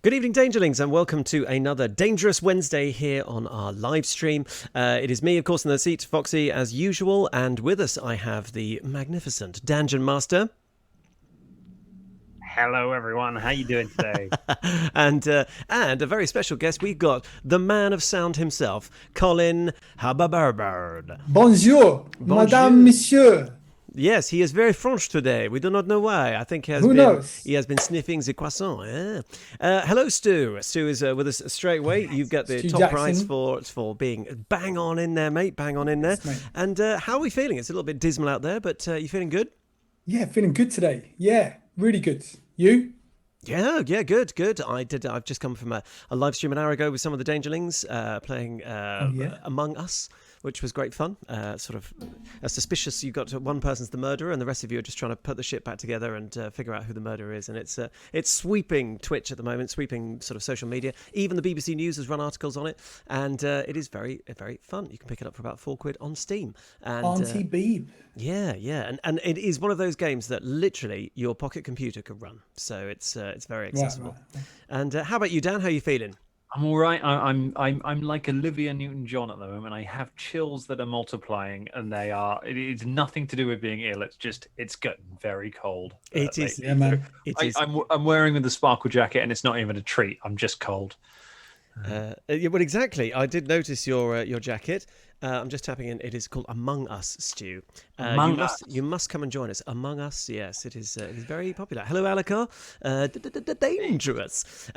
Good evening, Dangerlings, and welcome to another Dangerous Wednesday here on our live stream. It is me, of course, in the seat, Foxy, as usual, and with us I have the magnificent Dungeon Master. Hello, everyone. How you doing today? and a very special guest. We've got the man of sound himself, Colin Hababarbard. Bonjour, Madame, Monsieur. Yes, he is very French today. We do not know why. I think he has been sniffing the croissant. Yeah. Hello, Stu. Stu is with us straight away. You've got the Stu top Jackson. prize for being bang on in there, mate. Bang on in there. Yes, and how are we feeling? It's a little bit dismal out there, but you feeling good? Yeah, feeling good today. Yeah, really good. You? Yeah, good. I've just come from a live stream an hour ago with some of the Dangerlings playing Among Us, which was great fun. Sort of suspicious. You've got one person's the murderer, and the rest of you are just trying to put the shit back together and figure out who the murderer is. And it's sweeping Twitch at the moment, sweeping sort of social media. Even the BBC News has run articles on it, and it is very, very fun. You can pick it up for about £4 on Steam. And, Auntie Beeb. Yeah, and it is one of those games that literally your pocket computer could run. So it's very accessible. Right. And how about you, Dan? How are you feeling? I'm all right. I'm like Olivia Newton-John at the moment. I have chills that are multiplying, and it's nothing to do with being ill. It's getting very cold. It is. Yeah, man. I'm wearing the sparkle jacket, and it's not even a treat. I'm just cold. Well, exactly. I did notice your jacket. I'm just tapping in. It is called Among Us, Stu. You must come and join us. Among Us, yes, it is very popular. Hello, Alakar. Dangerous.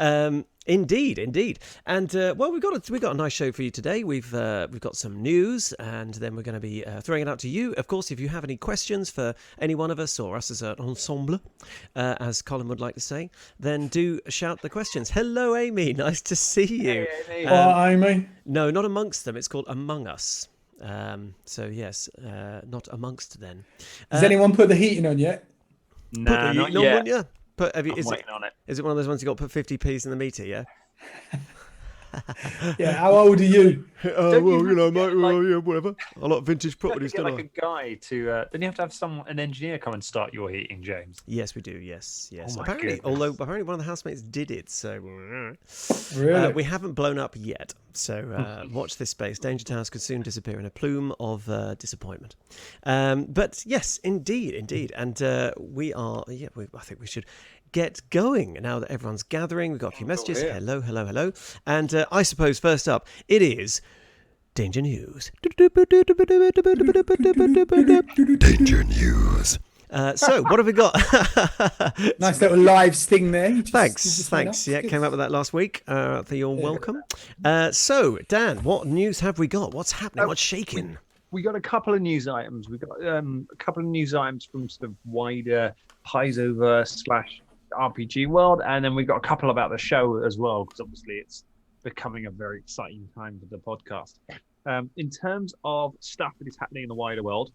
Indeed. And well, we've got a nice show for you today. We've got some news, and then we're going to be throwing it out to you. Of course, if you have any questions for any one of us or us as an ensemble, as Colin would like to say, then do shout the questions. Hello, Amy. Nice to see you. Hey, Amy. No, not amongst them. It's called Among Us. So yes, not amongst them. Has anyone put the heating on yet? Nah, not yet. Yeah. I'm waiting on it. Is it one of those ones you got to put 50p's in the meter? Yeah. Yeah. How old are you? Well, mate. Whatever. I like vintage properties, Don't don't you I? get a guy to? Then you have to have an engineer come and start your heating, James. Yes, we do. Yes. Oh my Apparently, goodness. apparently one of the housemates did it. So Really? we haven't blown up yet. So watch this space. Danger Towers could soon disappear in a plume of disappointment. But yes, indeed. And we are. Yeah, I think we should get going now that everyone's gathering. We've got a few messages. Yeah. Hello. And I suppose first up, it is Danger News. Danger News. So, what have we got? Nice little live sting there. You Thanks. just went up. Yeah, Good. came up with that last week. You're welcome. So, Dan, what news have we got? What's happening? What's shaking? We got a couple of news items. We got a couple of news items from sort of wider Paizoverse / RPG world, and then we've got a couple about the show as well, because obviously it's becoming a very exciting time for the podcast. In terms of stuff that is happening in the wider world,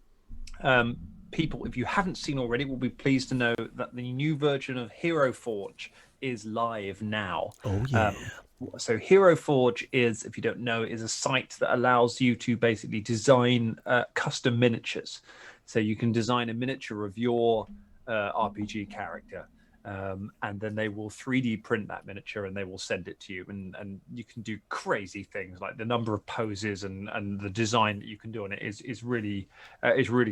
people, if you haven't seen already, will be pleased to know that the new version of Hero Forge is live now. Oh yeah. So Hero Forge is, if you don't know, is a site that allows you to basically design custom miniatures. So you can design a miniature of your RPG character, and then they will 3D print that miniature and they will send it to you. And you can do crazy things, like the number of poses and the design that you can do on it is really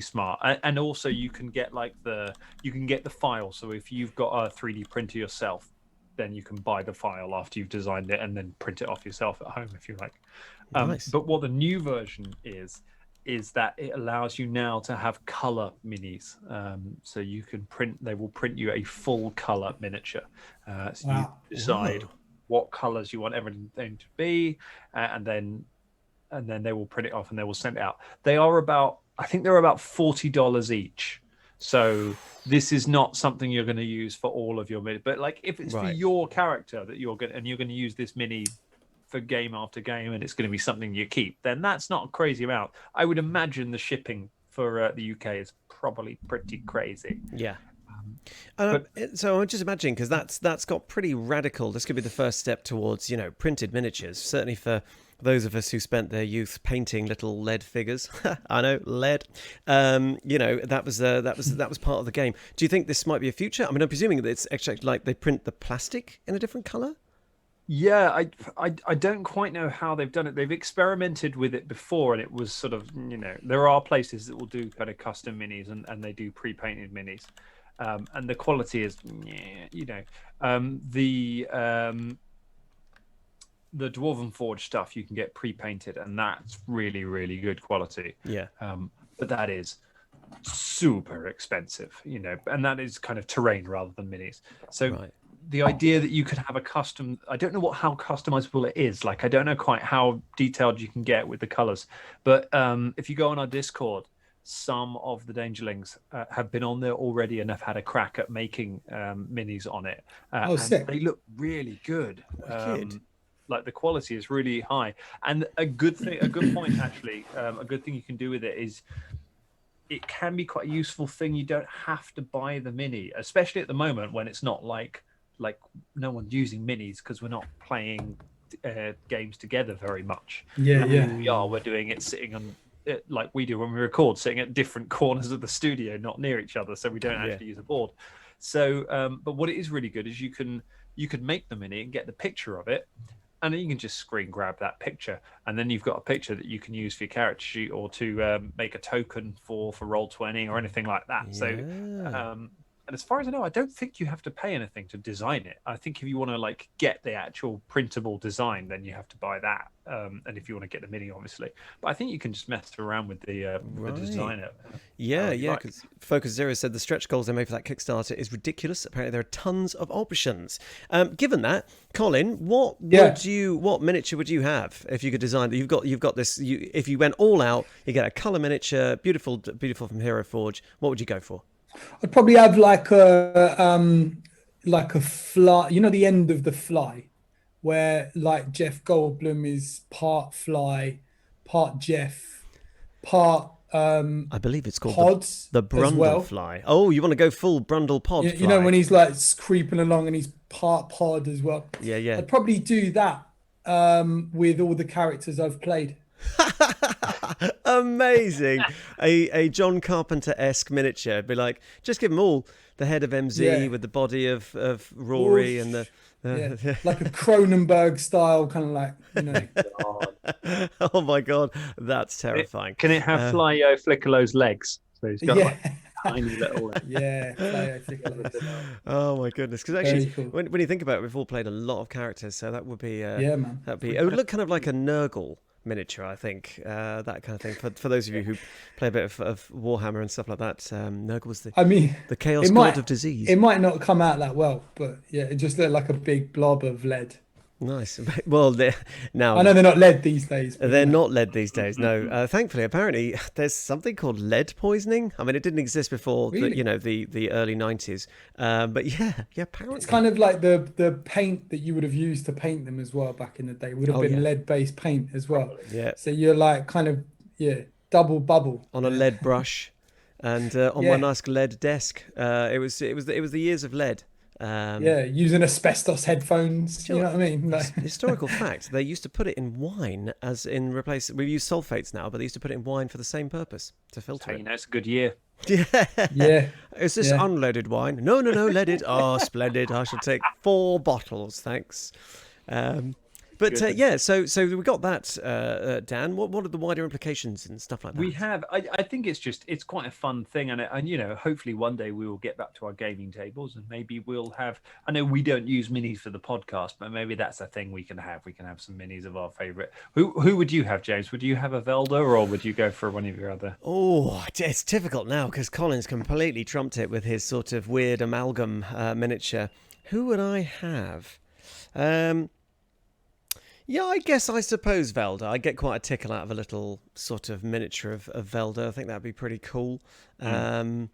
smart. And also you can get the file. So if you've got a 3D printer yourself, then you can buy the file after you've designed it and then print it off yourself at home if you like. Nice. But what the new version is that it allows you now to have color minis. So you can they will print you a full color miniature. So Wow. you decide what colors you want everything to be, and then they will print it off and they will send it out. I think they're about $40 each. So this is not something you're going to use for all of your mini, but like if it's for your character that you're going to use this mini for game after game, and it's going to be something you keep, then that's not a crazy amount. I would imagine the shipping for the UK is probably pretty crazy. Yeah. So I'm just imagining, because that's got pretty radical. This could be the first step towards printed miniatures. Certainly for those of us who spent their youth painting little lead figures. I know, lead. That was part of the game. Do you think this might be a future? I mean, I'm presuming that it's actually like they print the plastic in a different color. Yeah, I don't quite know how they've done it. They've experimented with it before, and it was sort of, there are places that will do kind of custom minis, and they do pre-painted minis, and the quality is, the Dwarven Forge stuff you can get pre-painted, and that's really, really good quality. Yeah. But that is super expensive, and that is kind of terrain rather than minis. So Right. the idea that you could have a custom, I don't know how customizable it is. Like, I don't know quite how detailed you can get with the colors, but if you go on our Discord, some of the Dangerlings have been on there already and have had a crack at making minis on it. And sick. they look really good. Wicked. Like, the quality is really high. And a good point actually, a good thing you can do with it is it can be quite a useful thing. You don't have to buy the mini, especially at the moment when it's not like no one's using minis because we're not playing games together very much. Yeah, yeah. We're doing it sitting on like we do when we record, sitting at different corners of the studio, not near each other, so we don't actually use a board. So but what it is really good is you can make the mini and get the picture of it, and then you can just screen grab that picture, and then you've got a picture that you can use for your character sheet or to make a token for Roll20 or anything like that. Yeah. So and as far as I know, I don't think you have to pay anything to design it. I think if you want to like get the actual printable design, then you have to buy that. And if you want to get the mini, obviously, but I think you can just mess around with the designer. Yeah, because Focus Zero said the stretch goals they made for that Kickstarter is ridiculous. Apparently, there are tons of options. Given that, Colin, what miniature would you have if you could design? You've got this. If you went all out, you get a color miniature, beautiful from Hero Forge. What would you go for? I'd probably have like a fly, the end of the fly, where like Jeff Goldblum is part fly, part Jeff, part I believe it's called pods, the Brundle fly. Oh, you want to go full Brundle pod? You know, when he's like creeping along and he's part pod as well. Yeah. I'd probably do that with all the characters I've played. Amazing. A John Carpenter-esque miniature. Be like, just give them all the head of MZ with the body of Rory and the like a Cronenberg style kind of like, Oh my god, that's terrifying. Can it have Flyo Flickerlow's legs? So he's got like tiny little Flyo Flickerlow's. Oh my goodness, because actually cool. when you think about it, we've all played a lot of characters, so that would be man, it would look kind of like a Nurgle miniature, I think, that kind of thing. For those of you who play a bit of Warhammer and stuff like that, Nurgle was the chaos god of disease. It might not come out that well, but yeah, it just looked like a big blob of lead. Nice. Well, now I know they're not lead these days. They're not lead these days. No. Thankfully, apparently, there's something called lead poisoning. I mean, it didn't exist before the early 90s. But yeah. Apparently, it's kind of like the paint that you would have used to paint them as well back in the day would have been lead-based paint as well. Yeah. So you're like kind of double bubble on a lead brush, and on my nice lead desk. It was the years of lead. Using asbestos headphones. You know what I mean? Historical fact: they used to put it in wine, as in replace. We use sulfates now, but they used to put it in wine for the same purpose, to filter it. It's a good year. Yeah. Is this unleaded wine? No, leaded. Oh, splendid! I shall take 4 bottles, thanks. But so we got that, Dan. What are the wider implications and stuff like that? We have. I think it's quite a fun thing, and hopefully one day we will get back to our gaming tables, and maybe we'll have. I know we don't use minis for the podcast, but maybe that's a thing we can have. We can have some minis of our favorite. Who would you have, James? Would you have a Velda, or would you go for one of your other? Oh, it's difficult now because Colin's completely trumped it with his sort of weird amalgam miniature. Who would I have? Yeah, I suppose Velda. I get quite a tickle out of a little sort of miniature of Velda. I think that'd be pretty cool. I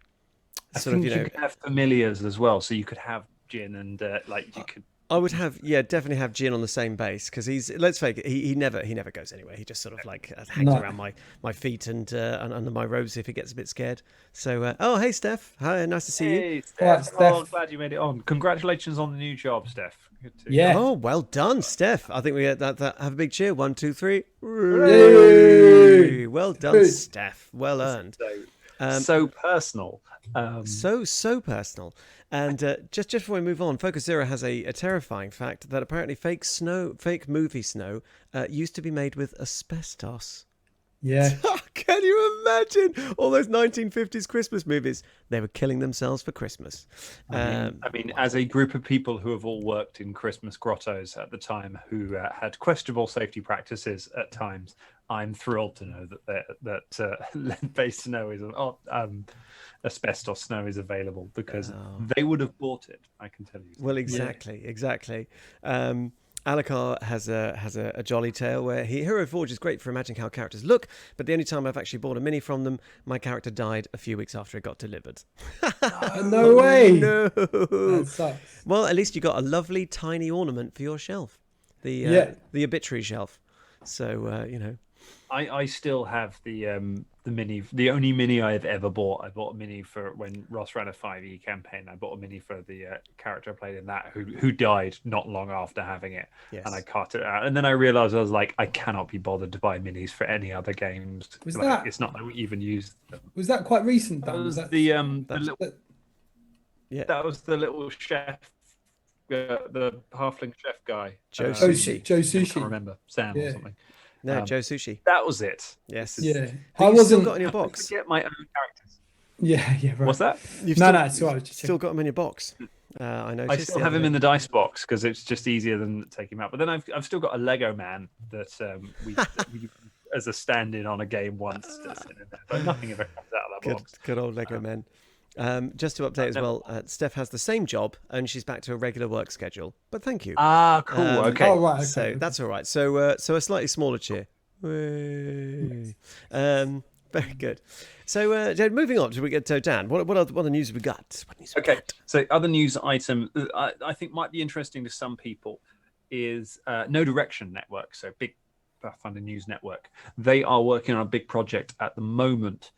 think you could have familiars as well, so you could have Jin and you could. I would definitely have Jin on the same base because let's face it, he never goes anywhere. He just sort of like hangs around my feet and under my robes if he gets a bit scared. So, hey Steph, hi, nice to see you. Hey Steph, I'm glad you made it on. Congratulations on the new job, Steph. Yeah. Oh, well done, Steph. I think we that have a big cheer. 1, 2, 3. Hooray! Well done, Steph. Well earned. So personal. So personal. And just before we move on, Focus Zero has a terrifying fact that apparently fake movie snow, used to be made with asbestos. Yeah. Can you imagine all those 1950s Christmas movies? They were killing themselves for Christmas. I mean, as a group of people who have all worked in Christmas grottos at the time, who had questionable safety practices at times, I'm thrilled to know that lead-based snow is asbestos snow is available, because they would have bought it. I can tell you. Well, exactly. Alucard has a jolly tale where Hero Forge is great for imagining how characters look, but the only time I've actually bought a mini from them, my character died a few weeks after it got delivered. No way. No. That sucks. Well, at least you got a lovely tiny ornament for your shelf, the obituary shelf. So I still have the mini, the only mini I've ever bought. I bought a mini for when Ross ran a 5e campaign. I bought a mini for the character I played in that who died not long after having it. Yes. And I cut it out. And then I realized I was like, I cannot be bothered to buy minis for any other games. It's not that we even use them. Was that quite recent? That was that that was the little chef, the halfling chef guy. Joe Joe Sushi. Joe I Sushi. can't remember, Sam or something. No, Joe Sushi. That was it. Yes. Yeah. I wasn't still got in your box. I forget my own characters. Yeah, right. What's that? You've No, still, it's all right. still got them in your box. I know. I still have him in the dice box because it's just easier than taking him out. But then I've still got a Lego man that we as a stand-in on a game once. But nothing ever comes out of that box. Good old Lego men. Just to update as well, Steph has the same job and she's back to a regular work schedule. But thank you. Ah, cool. Okay. Oh, right. Okay. So that's all right. So a slightly smaller cheer. Very good. So moving on, we get to Dan. What other news have we got? Okay. So other news item I think might be interesting to some people is No Direction Network. So big Pathfinder news network. They are working on a big project at the moment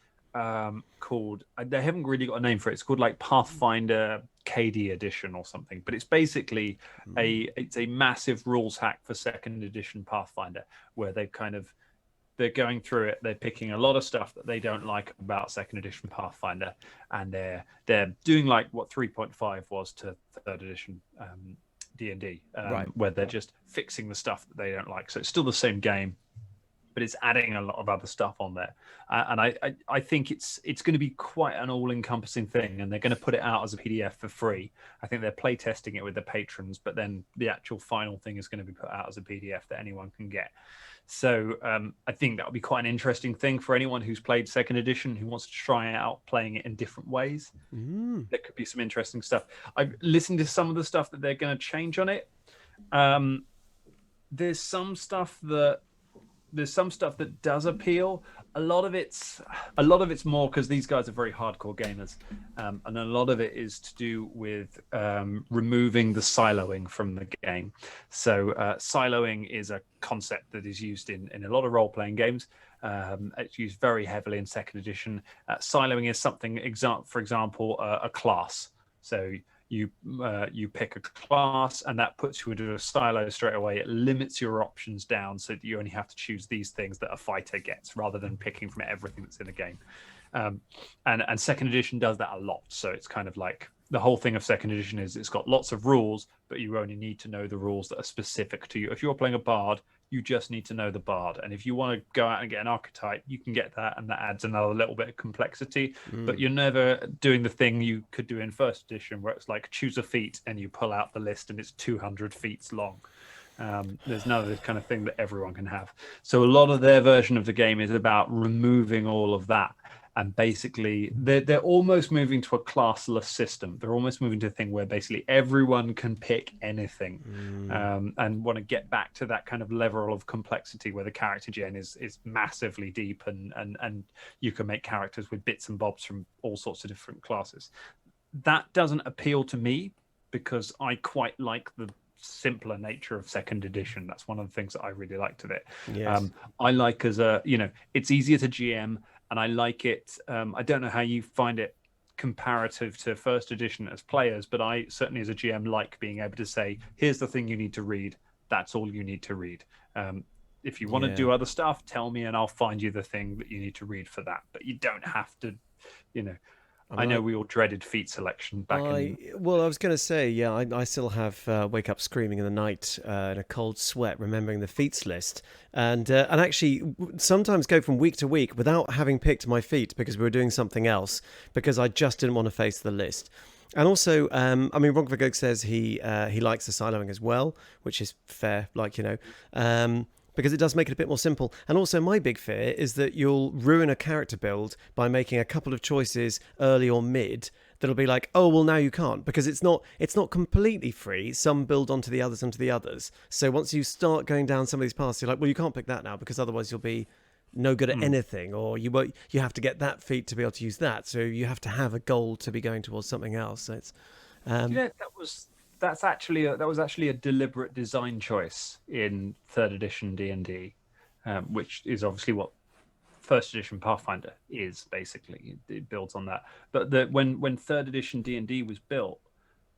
called, they haven't really got a name for it. It's called like Pathfinder KD edition or something, but it's basically it's a massive rules hack for second edition Pathfinder, where they're going through it. They're picking a lot of stuff that they don't like about second edition Pathfinder, and they're doing like what 3.5 was to third edition D&D, where they're just fixing the stuff that they don't like. So it's still the same game, but it's adding a lot of other stuff on there. And I think it's going to be quite an all-encompassing thing, and they're going to put it out as a PDF for free. I think they're play testing it with the patrons, but then the actual final thing is going to be put out as a PDF that anyone can get. So I think that would be quite an interesting thing for anyone who's played second edition, who wants to try out playing it in different ways. There could be some interesting stuff. I've listened to some of the stuff that they're going to change on it. There's some stuff that does appeal. A lot of it's more because these guys are very hardcore gamers, and a lot of it is to do with removing the siloing from the game. So siloing is a concept that is used in a lot of role-playing games. It's used very heavily in second edition. Siloing is something, for example, a class. So you pick a class, and that puts you into a silo straight away. It limits your options down so that you only have to choose these things that a fighter gets, rather than picking from everything that's in the game. And second edition does that a lot. So it's kind of like the whole thing of second edition is it's got lots of rules, but you only need to know the rules that are specific to you. If you're playing a bard, you just need to know the bard. And if you want to go out and get an archetype, you can get that, and that adds another little bit of complexity. But you're never doing the thing you could do in first edition, where it's like choose a feat and you pull out the list and it's 200 feats long. There's none of this kind of thing that everyone can have. So a lot of their version of the game is about removing all of that. And basically, they're almost moving to a classless system. They're almost moving to a thing where basically everyone can pick anything, and want to get back to that kind of level of complexity where the character gen is massively deep, and you can make characters with bits and bobs from all sorts of different classes. That doesn't appeal to me because I quite like the simpler nature of second edition. That's one of the things that I really liked of it. Yes. I like it's easier to GM. And I like it. I don't know how you find it comparative to first edition as players, but I certainly as a GM like being able to say, here's the thing you need to read. That's all you need to read. if you want to do other stuff, tell me and I'll find you the thing that you need to read for that. But you don't have to, you know. I know we all dreaded feat selection back in. Well, I was going to say, yeah, I still have wake up screaming in the night in a cold sweat, remembering the feats list, and actually sometimes go from week to week without having picked my feat because we were doing something else because I just didn't want to face the list. And also, I mean, Ronkvagog says he likes the siloing as well, which is fair, like, you know. Because it does make it a bit more simple. And also my big fear is that you'll ruin a character build by making a couple of choices early or mid that'll be like, oh, well, now you can't, because it's not completely free. Some build onto the others. So once you start going down some of these paths, you're like, well, you can't pick that now because otherwise you'll be no good at anything, or you have to get that feat to be able to use that. So you have to have a goal to be going towards something else. So it's that was actually a deliberate design choice in 3rd edition D&D, which is obviously what 1st edition Pathfinder is. Basically, it builds on that. But when 3rd edition D&D was built,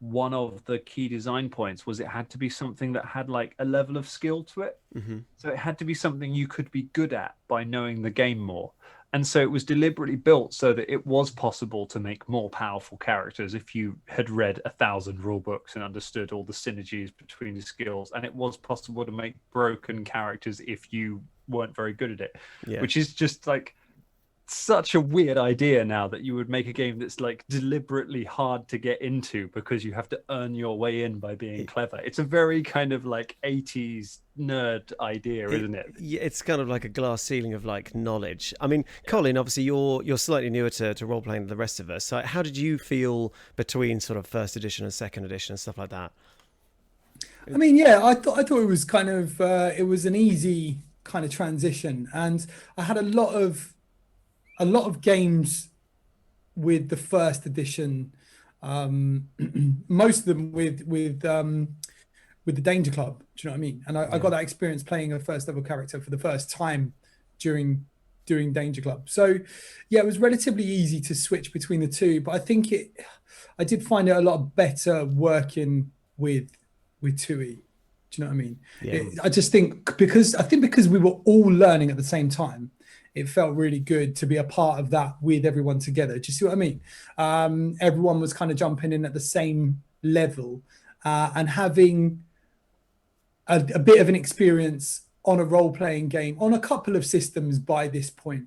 one of the key design points was it had to be something that had like a level of skill to it. Mm-hmm. So it had to be something you could be good at by knowing the game more. And so it was deliberately built so that it was possible to make more powerful characters if you had read 1,000 rule books and understood all the synergies between the skills. And it was possible to make broken characters if you weren't very good at it, which is just like such a weird idea now, that you would make a game that's like deliberately hard to get into because you have to earn your way in by being clever. It's a very kind of like 80s nerd idea, isn't it? Yeah, it's kind of like a glass ceiling of like knowledge. I mean, Colin, obviously you're slightly newer to role playing than the rest of us. So how did you feel between sort of 1st edition and 2nd edition and stuff like that? I mean, yeah, I thought it was kind of it was an easy kind of transition, and I had a lot of games with the 1st edition, most of them with the Danger Club. Do you know what I mean? And I got that experience playing a 1st level character for the first time during Danger Club. So yeah, it was relatively easy to switch between the two, but I did find it a lot better working with TUI. Do you know what I mean? Yeah. I just think because we were all learning at the same time, it felt really good to be a part of that with everyone together. Do you see what I mean? Everyone was kind of jumping in at the same level, and having a bit of an experience on a role-playing game on a couple of systems by this point.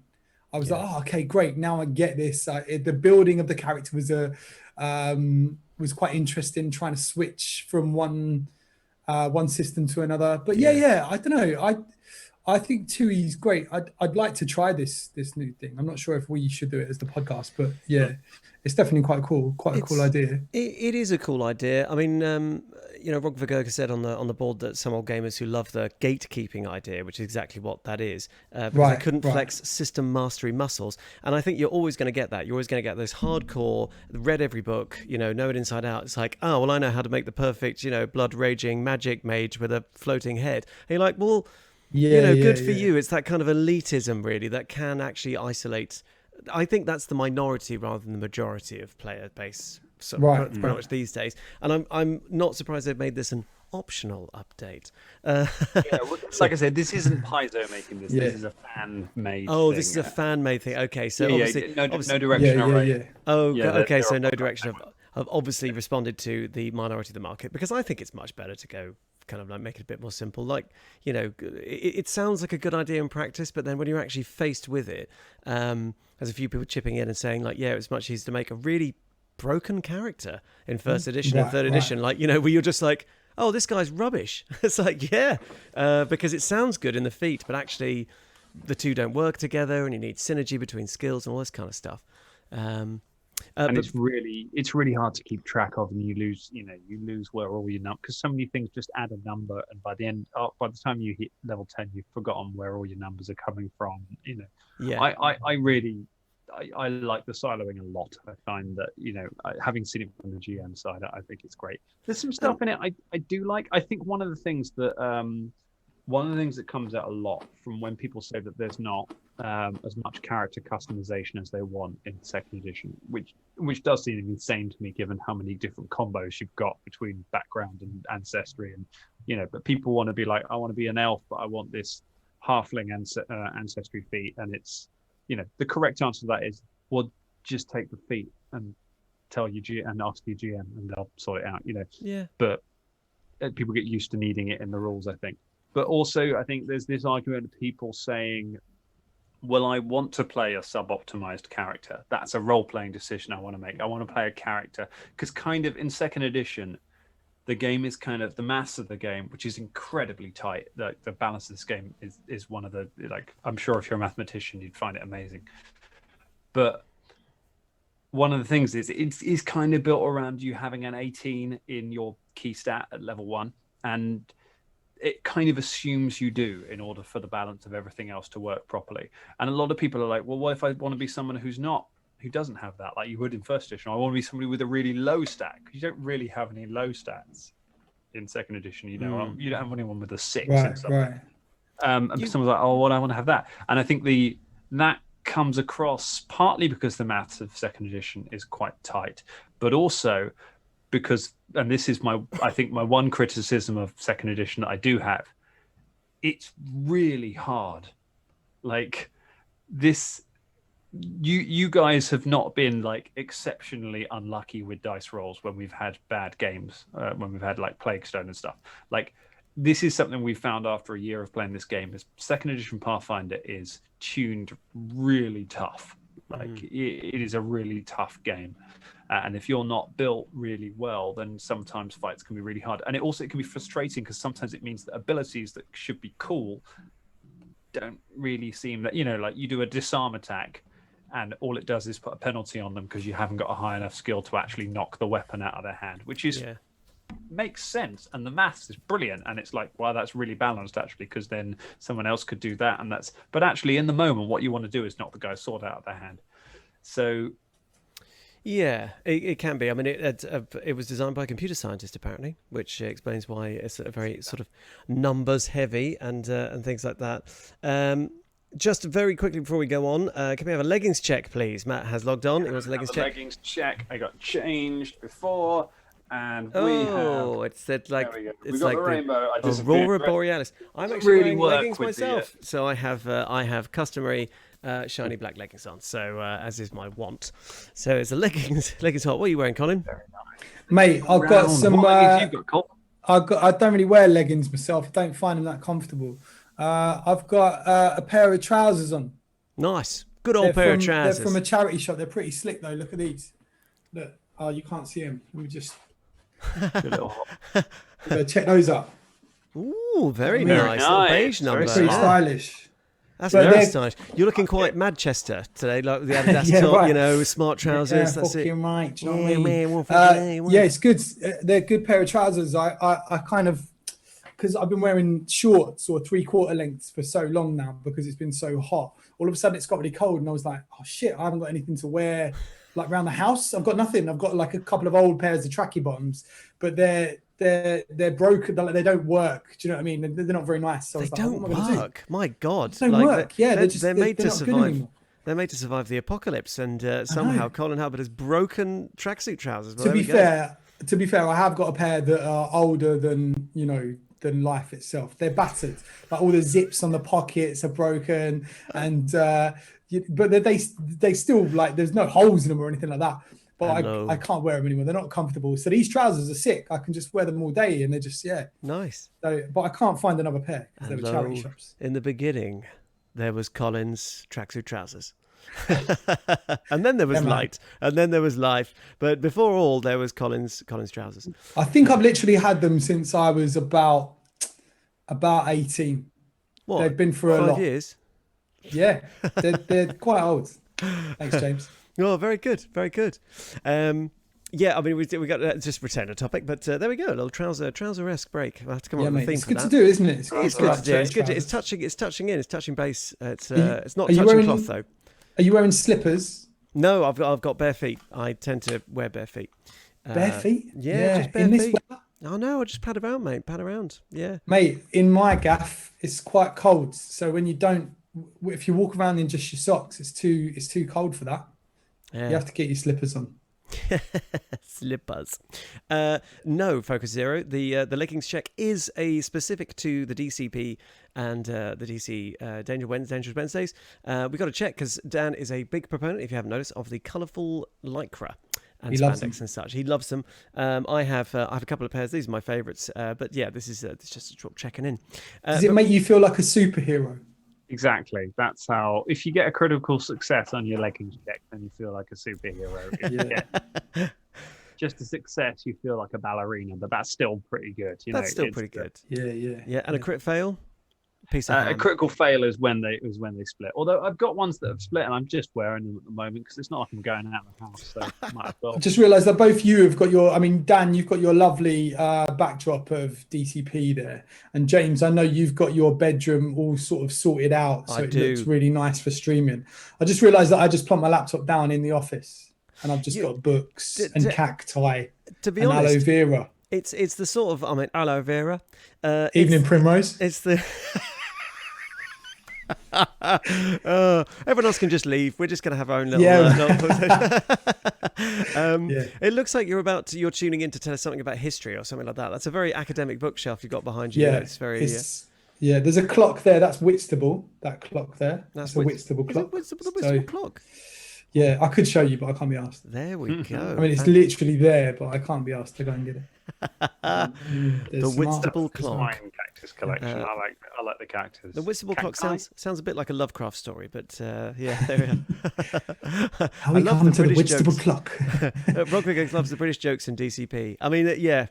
I was like, oh, okay, great. Now I get this. The building of the character was quite interesting, trying to switch from one system to another. But yeah, I don't know. I think TUI's great. I'd like to try this new thing. I'm not sure if we should do it as the podcast, but yeah, it's definitely quite a cool idea. It is a cool idea. I mean, you know, Ronkvagog said on the board that some old gamers who love the gatekeeping idea, which is exactly what that is, because they couldn't flex system mastery muscles. And I think you're always going to get that. You're always going to get those hardcore, read every book, you know it inside out. It's like, oh, well, I know how to make the perfect, you know, blood raging magic mage with a floating head. And you're like, well, good for you. It's that kind of elitism, really, that can actually isolate. I think that's the minority rather than the majority of player base, pretty much these days. And I'm not surprised they've made this an optional update. Like I said, this isn't Paizo making this. This is a fan-made. Oh, thing. This is a fan-made thing. Okay, so obviously, no direction. Okay, so No Direction have obviously responded to the minority of the market, because I think it's much better to go kind of like make it a bit more simple. Like, you know, it sounds like a good idea in practice, but then when you're actually faced with it, there's a few people chipping in and saying like, yeah, it's much easier to make a really broken character in 1st edition and 3rd edition. Like, you know, where you're just like, oh, this guy's rubbish. It's like, because it sounds good in the feat, but actually the two don't work together, and you need synergy between skills and all this kind of stuff. And it's really hard to keep track of, and you lose where all your numbers, because so many things just add a number, and by the time you hit level 10, you've forgotten where all your numbers are coming from. You know, I like the siloing a lot. I find that, you know, having seen it from the GM side, I think it's great. There's some stuff in it I do like. I think one of the things that comes out a lot from when people say that there's not as much character customization as they want in 2nd edition, which does seem insane to me, given how many different combos you've got between background and ancestry, and you know. But people want to be like, I want to be an elf, but I want this halfling ancestry feat, and it's, the correct answer to that is, well, just take the feat and tell your GM and ask your GM, and they'll sort it out. Yeah. But people get used to needing it in the rules, I think. But also, I think there's this argument of people saying, well, I want to play a sub-optimized character. That's a role-playing decision I want to make. I want to play a character because kind of in second edition, the game is kind of the mass of the game, which is incredibly tight. The balance of this game is one of the, like, I'm sure if you're a mathematician, you'd find it amazing. But one of the things is it's kind of built around you having an 18 in your key stat at level 1, and it kind of assumes you do in order for the balance of everything else to work properly. And a lot of people are like, well, what if I want to be someone who doesn't have that, like you would in first edition? I want to be somebody with a really low stat, because you don't really have any low stats in second edition. You don't have anyone with a 6 Right, and something. right. And someone's like, oh, well, I want to have that. And I think that comes across partly because the maths of second edition is quite tight, but also because, and this is I think my one criticism of second edition that I do have, it's really hard. Like this, you guys have not been like exceptionally unlucky with dice rolls when we've had bad games, when we've had like Plaguestone and stuff. Like this is something we found after a year of playing this game, is second edition Pathfinder is tuned really tough. Like it is a really tough game. And if you're not built really well, then sometimes fights can be really hard. And it can be frustrating because sometimes it means that abilities that should be cool don't really seem that, like you do a disarm attack and all it does is put a penalty on them because you haven't got a high enough skill to actually knock the weapon out of their hand, which is makes sense. And the maths is brilliant. And it's like, wow, that's really balanced actually, because then someone else could do that. But actually in the moment, what you want to do is knock the guy's sword out of their hand. So yeah, it can be. I mean, it was designed by a computer scientist apparently, which explains why it's a very sort of numbers heavy and things like that. Just very quickly before we go on, can we have a leggings check, please? Matt has logged on. It was a leggings check. Leggings check. I got changed before, and it's that like we got the rainbow. Aurora Borealis. I'm actually wearing leggings myself, so I have customary shiny black leggings on, so as is my want. So it's a leggings hot. What are you wearing, Colin? Very nice. Mate, I've got some. What leggings you got, Cole? I don't really wear leggings myself. I don't find them that comfortable. I've got a pair of trousers on. Nice, good old pair of trousers. They're from a charity shop. They're pretty slick though. Look at these. Look. Oh, you can't see them. Let me just check those up. Ooh, very nice. Little beige number. Pretty stylish. That's very stylish. You're looking quite Manchester today, like the Adidas top, right. Smart trousers. That's it. Right. Do you know what I mean? Yeah, it's good. They're a good pair of trousers. I kind of, because I've been wearing shorts or 3/4 lengths for so long now because it's been so hot. All of a sudden it's got really cold and I was like, oh shit, I haven't got anything to wear like around the house. I've got nothing. I've got like a couple of old pairs of tracky bottoms, but they're broken. They don't work. Do you know what I mean? They're not very nice. So they don't work. My God, they don't work. They're made to survive. They're made to survive the apocalypse, and somehow Colin Hubbard has broken tracksuit trousers. Well, to be fair, I have got a pair that are older than than life itself. They're battered. Like all the zips on the pockets are broken, and but they still, like, there's no holes in them or anything like that. But I can't wear them anymore. They're not comfortable. So these trousers are sick. I can just wear them all day, and they're just nice. So, but I can't find another pair because they were charity shops. In the beginning, there was Colin's tracksuit trousers. And then there was light, and then there was life. But before all, there was Colin's trousers. I think I've literally had them since I was about 18. What? They've been for 5 years. Yeah, they're quite old. Thanks, James. Oh, very good, very good. Yeah, I mean, we got just return a topic, but there we go, a little trouser-esque break. We'll have to come up with a theme for that. It's good to do, isn't it? It's good to do. It's good. It's touching in. It's touching base. It's not touching cloth though. Are you wearing slippers? No, I've got bare feet. I tend to wear bare feet. Bare feet? Yeah, just bare feet. Oh no, I just pad around, mate. Pad around. Yeah. Mate, in my gaff, it's quite cold. So if you walk around in just your socks, it's too cold for that. Yeah. You have to get your slippers on. Slippers. No, Focus Zero. The leggings check is specific to the DCP and the DC Dangerous Wednesdays. We got to check because Dan is a big proponent, if you haven't noticed, of the colourful lycra and spandex and such. He loves them. I have a couple of pairs. These are my favourites. But yeah, this is just a drop checking in. Does it make you feel like a superhero? Exactly. That's how. If you get a critical success on your leggings check, then you feel like a superhero. If you get just a success, you feel like a ballerina, but that's still pretty good. That's still pretty good. Yeah. And a crit fail. Piece of a critical fail is when they split. Although I've got ones that have split, and I'm just wearing them at the moment because it's not like I'm going out of the house. So might as well. I just realised that both you have got your. I mean, Dan, you've got your lovely backdrop of DCP there, and James, I know you've got your bedroom all sort of sorted out, so it looks really nice for streaming. I just realised that I just plumped my laptop down in the office, and I've just got books and cacti to be and honest, aloe vera. It's the sort of aloe vera. Evening primrose. It's the. Everyone else can just leave. We're just going to have our own little. It looks like you're tuning in to tell us something about history or something like that. That's a very academic bookshelf you've got behind you. Yeah, it's very. Yeah, there's a clock there. That's Whitstable. That clock there. That's a Whitstable clock. Whitstable clock. Yeah, I could show you, but I can't be asked. There we go. I mean, it's literally there, but I can't be asked to go and get it. The Whitstable clock. Fine cactus collection. I like the cactus. The Whitstable clock sounds a bit like a Lovecraft story, but yeah, there we are. How we come to the Whitstable clock. Rockwick loves the British jokes in DCP. I mean, yeah,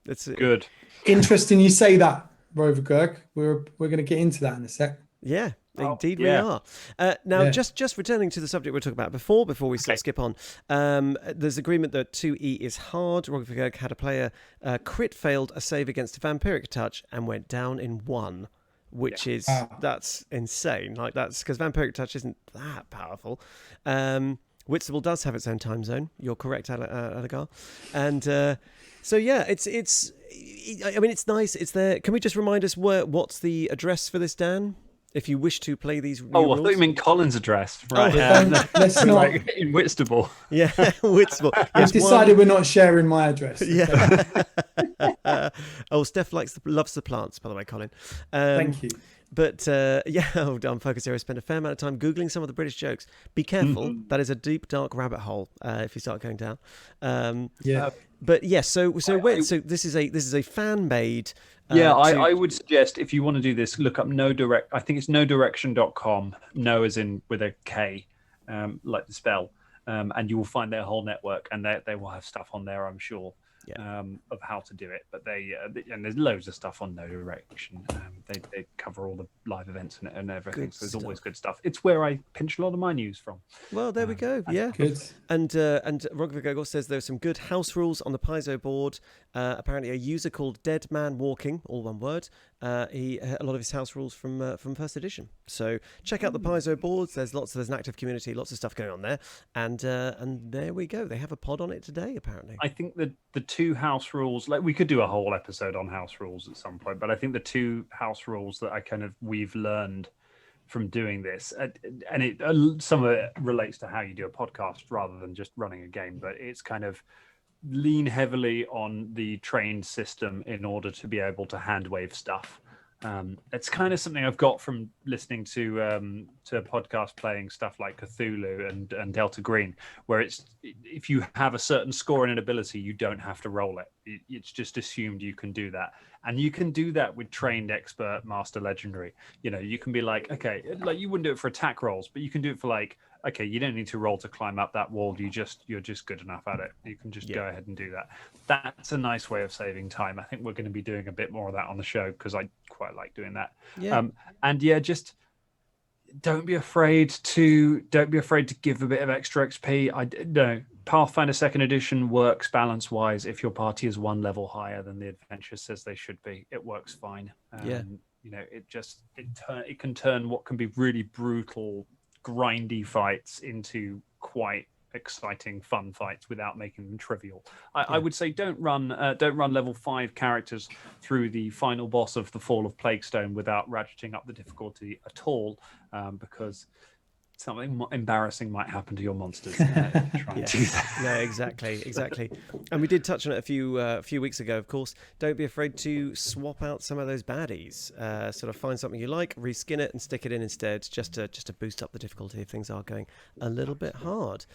it's good. Interesting you say that, Rover Gerg. We're going to get into that in a sec. Yeah. Indeed, we are. Now, just returning to the subject we were talking about before we skip on, there's agreement that 2E is hard. Rockford had a player crit failed a save against a vampiric touch and went down in 1, which is that's insane. Like that's because vampiric touch isn't that powerful. Whitstable does have its own time zone. You're correct, Alagar. And so yeah, it's. I mean, it's nice. It's there. Can we just remind us what's the address for this, Dan? If you wish to play these rules. I thought you meant Colin's address. Right. Let's not. In Whitstable. Yeah, Whitstable. I've decided we're not sharing my address. Yeah. Steph loves the plants, by the way, Colin. Thank you. But on Focus Zero, spend a fair amount of time Googling some of the British jokes. Be careful. That is a deep, dark rabbit hole if you start going down. But yes, so this is a fan-made... I would suggest if you want to do this, look up I think it's nodirection.com. No as in with a K, like the spell. And you will find their whole network, and they will have stuff on there, I'm sure, of how to do it. But and there's loads of stuff on No Direction. They cover all the live events and everything. Good so there's always good stuff. It's where I pinch a lot of my news from. Well, there we go. Yeah, good. And Rockvigogel says there's some good house rules on the Paizo board. Apparently, a user called Dead Man Walking, all one word. A lot of his house rules from first edition. So check out the Paizo boards. There's an active community, lots of stuff going on there, and there we go. They have a pod on it today, apparently. I think the two house rules, like we could do a whole episode on house rules at some point, but I think the two house rules that we've learned from doing this, and some of it relates to how you do a podcast rather than just running a game, but it's kind of lean heavily on the trained system in order to be able to hand wave stuff. It's kind of something I've got from listening to a podcast playing stuff like Cthulhu and Delta Green, where it's if you have a certain score and an ability, you don't have to roll it. It's just assumed you can do that, and you can do that with trained expert master legendary. You know, you can be like, okay, like you wouldn't do it for attack rolls, but you can do it for like, okay, you don't need to roll to climb up that wall. You're just good enough at it. You can just go ahead and do that. That's a nice way of saving time. I think we're going to be doing a bit more of that on the show because I quite like doing that. Just don't be afraid to give a bit of extra XP. Pathfinder 2nd edition works balance wise if your party is one level higher than the adventure says they should be. It works fine. You know, it can turn what can be really brutal, grindy fights into quite exciting, fun fights without making them trivial. I would say don't run level 5 characters through the final boss of the Fall of Plaguestone without ratcheting up the difficulty at all, because something embarrassing might happen to your monsters. Try and do that. No, exactly. And we did touch on it a few weeks ago. Of course, don't be afraid to swap out some of those baddies. Sort of find something you like, reskin it, and stick it in instead, just to boost up the difficulty if things are going a little bit hard.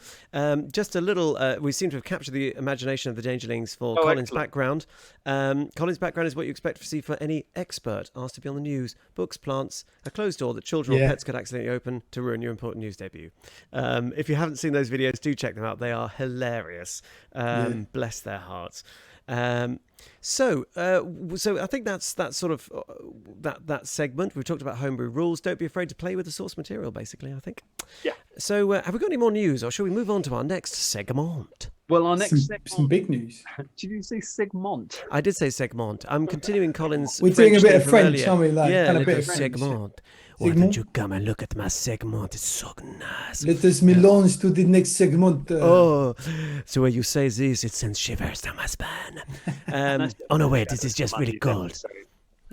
Just a little. We seem to have captured the imagination of the Dangerlings for Colin's background. Colin's background is what you expect to see for any expert asked to be on the news. Books, plants, a closed door that children or pets could accidentally open to ruin your important news debut. If you haven't seen those videos, do check them out. They are hilarious. Bless their hearts. So I think that's sort of that segment. We've talked about homebrew rules. Don't be afraid to play with the source material, basically, I think. Yeah. So have we got any more news, or shall we move on to our next segment? Well, our next some big news. Did you say segment? I did say segment. I'm continuing Colin's. We're doing a bit of French, aren't we? Kind of bit of segment. Why don't you come and look at my segment? It's so nice. Let us melange to the next segment. So when you say this, it sends shivers down my spine. Oh no, wait, this is just really cold.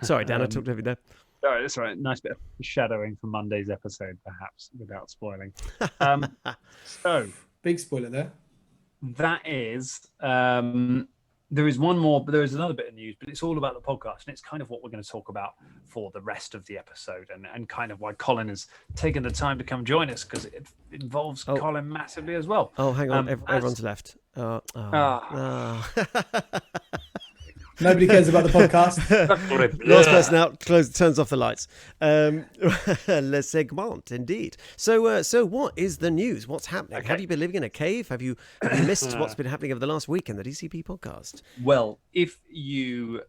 Sorry, Dan, I talked over you there. Sorry, that's right. Nice bit of shadowing for Monday's episode, perhaps, without spoiling. So big spoiler there. That is. There is one more, but there is another bit of news, but it's all about the podcast, and it's kind of what we're going to talk about for the rest of the episode, and kind of why Colin has taken the time to come join us, because it involves Colin massively as well. Oh, hang on, everyone's left. Nobody cares about the podcast. Last person out, turns off the lights. Le segment, indeed. So what is the news? What's happening? Okay. Have you been living in a cave? Have you missed what's been happening over the last week in the DCP podcast? Well, if you've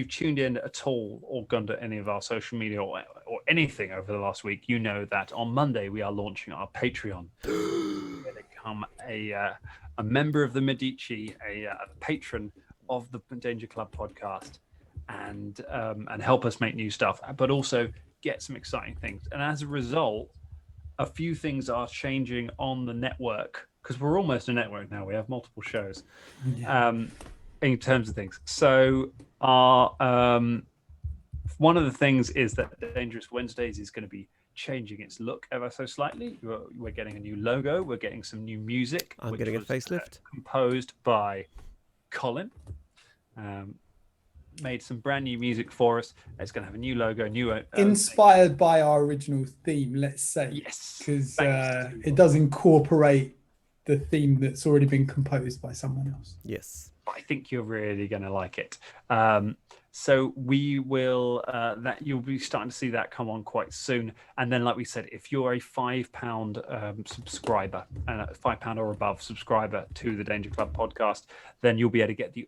tuned in at all or gone to any of our social media or anything over the last week, you know that on Monday we are launching our Patreon. You're going to become a member of the Medici, a patron of the Danger Club podcast, and help us make new stuff, but also get some exciting things. And as a result, a few things are changing on the network, because we're almost a network now. We have multiple shows in terms of things. So our one of the things is that Dangerous Wednesdays is going to be changing its look ever so slightly. We're getting a new logo. We're getting some new music. I'm getting a facelift. Composed by Colin. Made some brand new music for us. It's going to have a new logo, inspired by our original theme, let's say. Yes, because it does incorporate the theme that's already been composed by someone else. Yes, I think you're really going to like it. So we will that you'll be starting to see that come on quite soon. And then, like we said, if you're a £5 subscriber and a £5 or above subscriber to the Danger Club podcast, then you'll be able to get the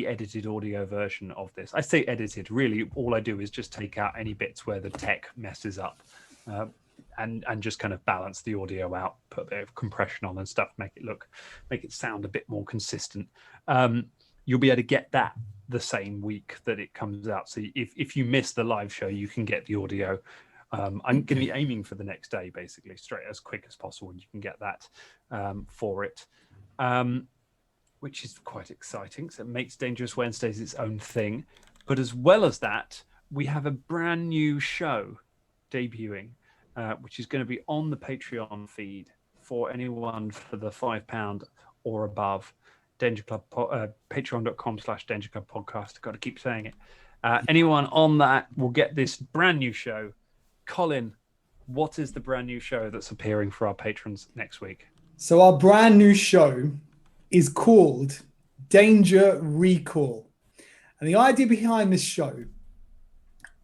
edited audio version of this. I say edited, really. All I do is just take out any bits where the tech messes up, and just kind of balance the audio out, put a bit of compression on and stuff, make it sound a bit more consistent. You'll be able to get that the same week that it comes out. So if you miss the live show, you can get the audio. I'm going to be aiming for the next day, basically, straight as quick as possible, and you can get that for it, which is quite exciting. So it makes Dangerous Wednesdays its own thing. But as well as that, we have a brand new show debuting, which is going to be on the Patreon feed for anyone for the £5 or above. Danger Club, patreon.com/Danger Club podcast. I've got to keep saying it. Anyone on that will get this brand new show. Colin, what is the brand new show that's appearing for our patrons next week? So our brand new show is called Danger Recall. And the idea behind this show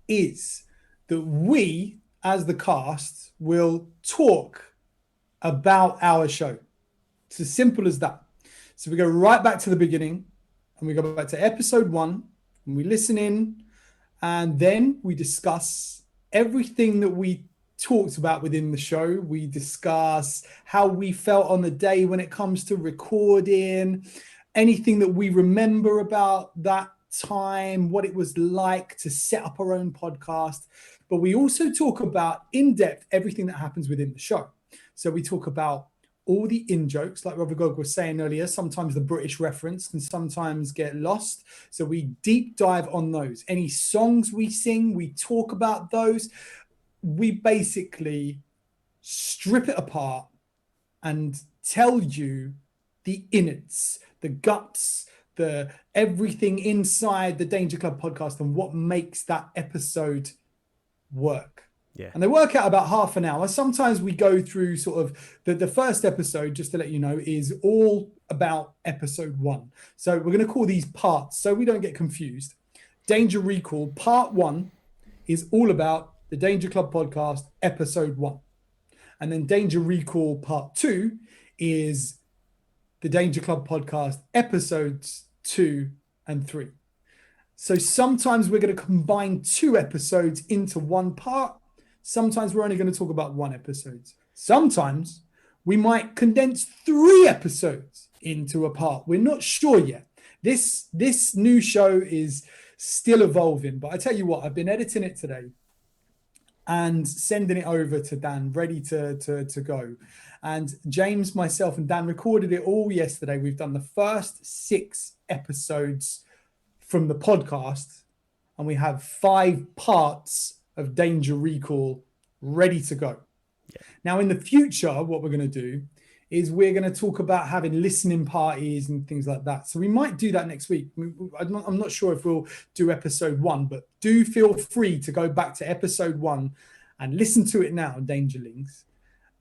is that we, as the cast, will talk about our show. It's as simple as that. So we go right back to the beginning, and we go back to episode 1, and we listen in, and then we discuss everything that we talked about within the show. We discuss how we felt on the day when it comes to recording, anything that we remember about that time, what it was like to set up our own podcast. But we also talk about in depth everything that happens within the show. So we talk about all the in-jokes, like Robert Gog was saying earlier. Sometimes the British reference can sometimes get lost. So we deep dive on those. Any songs we sing, we talk about those. We basically strip it apart and tell you the innards, the guts, the everything inside the Danger Club podcast and what makes that episode work. Yeah. And they work out about half an hour. Sometimes we go through sort of the first episode, just to let you know, is all about episode 1. So we're going to call these parts so we don't get confused. Danger Recall part 1 is all about the Danger Club podcast episode 1. And then Danger Recall part 2 is the Danger Club podcast episodes 2 and 3. So sometimes we're going to combine 2 episodes into one part. Sometimes we're only going to talk about 1 episode. Sometimes we might condense 3 episodes into a part. We're not sure yet. This new show is still evolving, but I tell you what, I've been editing it today and sending it over to Dan, ready to go. And James, myself, and Dan recorded it all yesterday. We've done the first 6 episodes from the podcast, and we have 5 parts of Danger Recall ready to go. Yeah. Now, in the future, what we're going to do is we're going to talk about having listening parties and things like that. So we might do that next week. I'm not sure if we'll do episode 1, but do feel free to go back to episode 1 and listen to it now, Dangerlings.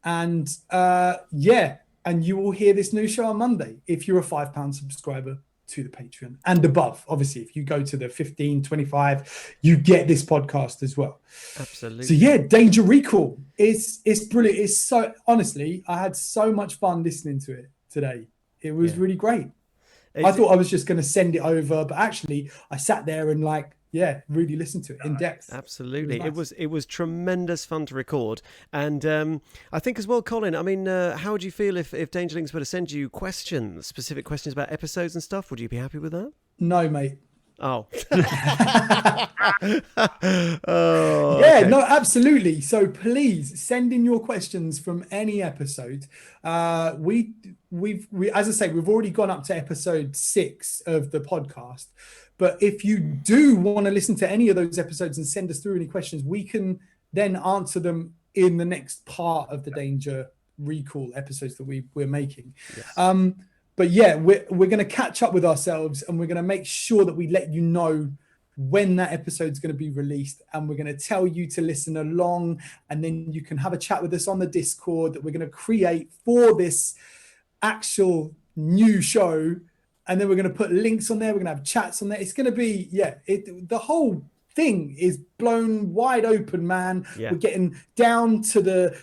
And and you will hear this new show on Monday if you're a £5 subscriber to the Patreon and above. Obviously, if you go to the 15, 25, you get this podcast as well. Absolutely. So yeah, Danger Recall is brilliant. It's so, honestly, I had so much fun listening to it today. It was really great. I thought I was just going to send it over, but actually I sat there and really listened to it in depth. Absolutely. It was tremendous fun to record. And I think as well, Colin, I mean, how would you feel if Dangerlings were to send you questions, specific questions about episodes and stuff? Would you be happy with that? No, mate. Oh. Okay. No, absolutely. So please send in your questions from any episode. We as I say, we've already gone up to episode 6 of the podcast. But if you do want to listen to any of those episodes and send us through any questions, we can then answer them in the next part of the Danger Recall episodes that we're making. Yes. But yeah, we're going to catch up with ourselves, and we're going to make sure that we let you know when that episode's going to be released, and we're going to tell you to listen along, and then you can have a chat with us on the Discord that we're going to create for this actual new show. And then we're going to put links on there. We're going to have chats on there. It's going to be, the whole thing is blown wide open, man. Yeah. We're getting down to the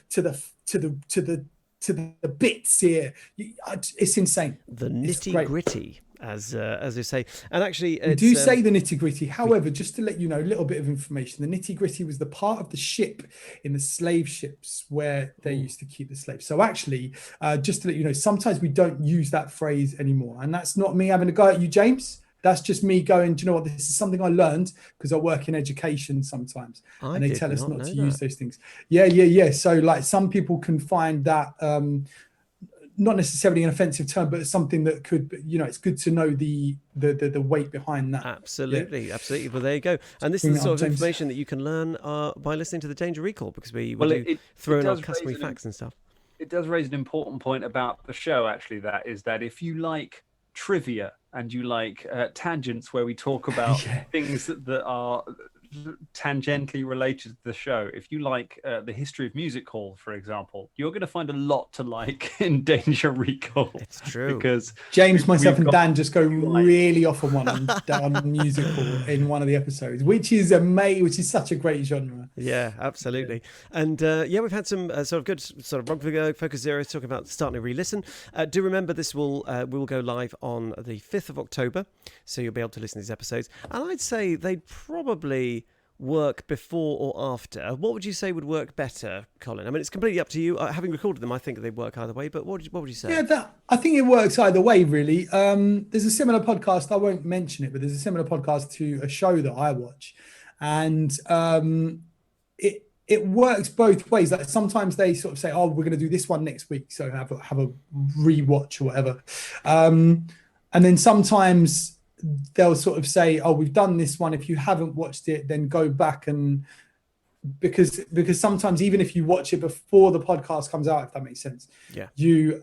bits here. It's insane. The nitty gritty, as you say. And actually, we do say the nitty gritty. However, just to let you know, a little bit of information. The nitty gritty was the part of the ship in the slave ships where they used to keep the slaves. So actually, just to let you know, sometimes we don't use that phrase anymore. And that's not me having a go at you, James. That's just me going, do you know what? This is something I learned because I work in education sometimes. And they tell us not to use those things. Yeah. So like some people can find that not necessarily an offensive term, but it's something that could, it's good to know the weight behind that. Absolutely. Well, there you go. And this is the sort of information that you can learn by listening to the Danger Recall, because we throw in our customary facts and stuff. It does raise an important point about the show, actually, that is that if you like trivia and you like tangents where we talk about things that are tangentially related to the show, if you like the history of music hall, for example, you're going to find a lot to like in Danger Recall. It's true, because James, myself, and Dan just go really off on one on music hall in one of the episodes, which is amazing, which is such a great genre. Yeah, absolutely. And we've had some sort of good sort of Rock Focus Zero talking about starting to re-listen. Do remember this will go live on the 5th of October, so you'll be able to listen to these episodes. And I'd say they'd probably work before or after. What would you say would work better, Colin? I mean, it's completely up to you. Having recorded them, I think they work either way, but what would you say? Yeah, I think it works either way, really. There's a similar podcast, I won't mention it, but there's a similar podcast to a show that I watch, and it works both ways. Like sometimes they sort of say, oh, we're going to do this one next week, so have a rewatch or whatever. And then sometimes they'll sort of say, oh, we've done this one. If you haven't watched it, then go back and because sometimes even if you watch it before the podcast comes out, if that makes sense, you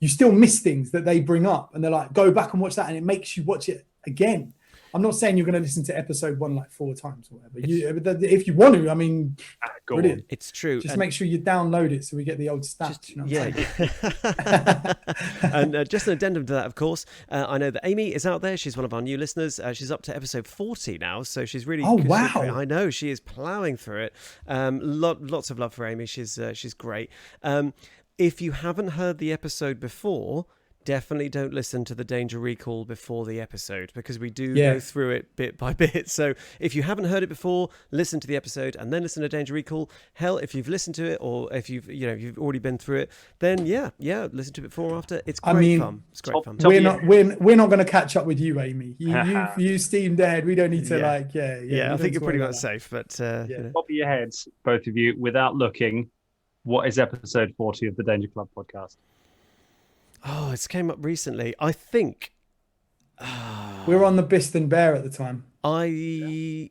still miss things that they bring up, and they're like, go back and watch that, and it makes you watch it again. I'm not saying you're going to listen to episode 1 like 4 times or whatever. If you want to, I mean, brilliant. It's true. Just make sure you download it so we get the old stats. And just an addendum to that, of course, I know that Amy is out there. She's one of our new listeners. She's up to episode 40 now, so she's really. Oh wow! I know she is plowing through it. Lots of love for Amy. She's great. If you haven't heard the episode before, definitely don't listen to the Danger Recall before the episode, because we do go through it bit by bit. So if you haven't heard it before, listen to the episode and then listen to Danger Recall. Hell, if you've listened to it, or if you've already been through it, then listen to it before or after. It's great fun. It's great fun. We're not going to catch up with you, Amy. You steamed ahead. We don't need to I think you're pretty much safe. But top of your heads, both of you, without looking, what is episode 40 of the Danger Club podcast? Oh, it's came up recently. I think we were on the Biston Bear at the time. I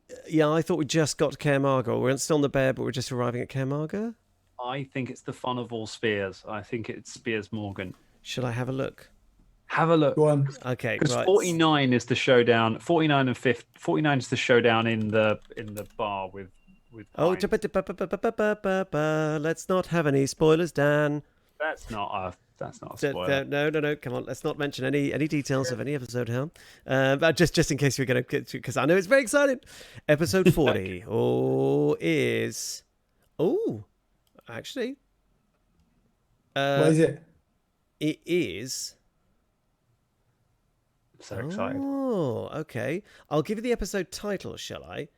thought we just got to Caermarga. We're still on the Bear, but we're just arriving at Caermarga. I think it's the Fun of All Spears. I think it's Spears Morgan. Should I have a look? Have a look. Go on. Okay, because 49 is the showdown. 49 and 50. 49 is the showdown in the bar with. Let's not have any spoilers, Dan. That's not a spoiler. No. Come on, let's not mention any details of any episode here. But just in case we're going to, because I know it's very exciting. Episode 40 actually. What is it? It is. I'm so excited. Oh, okay. I'll give you the episode title, shall I?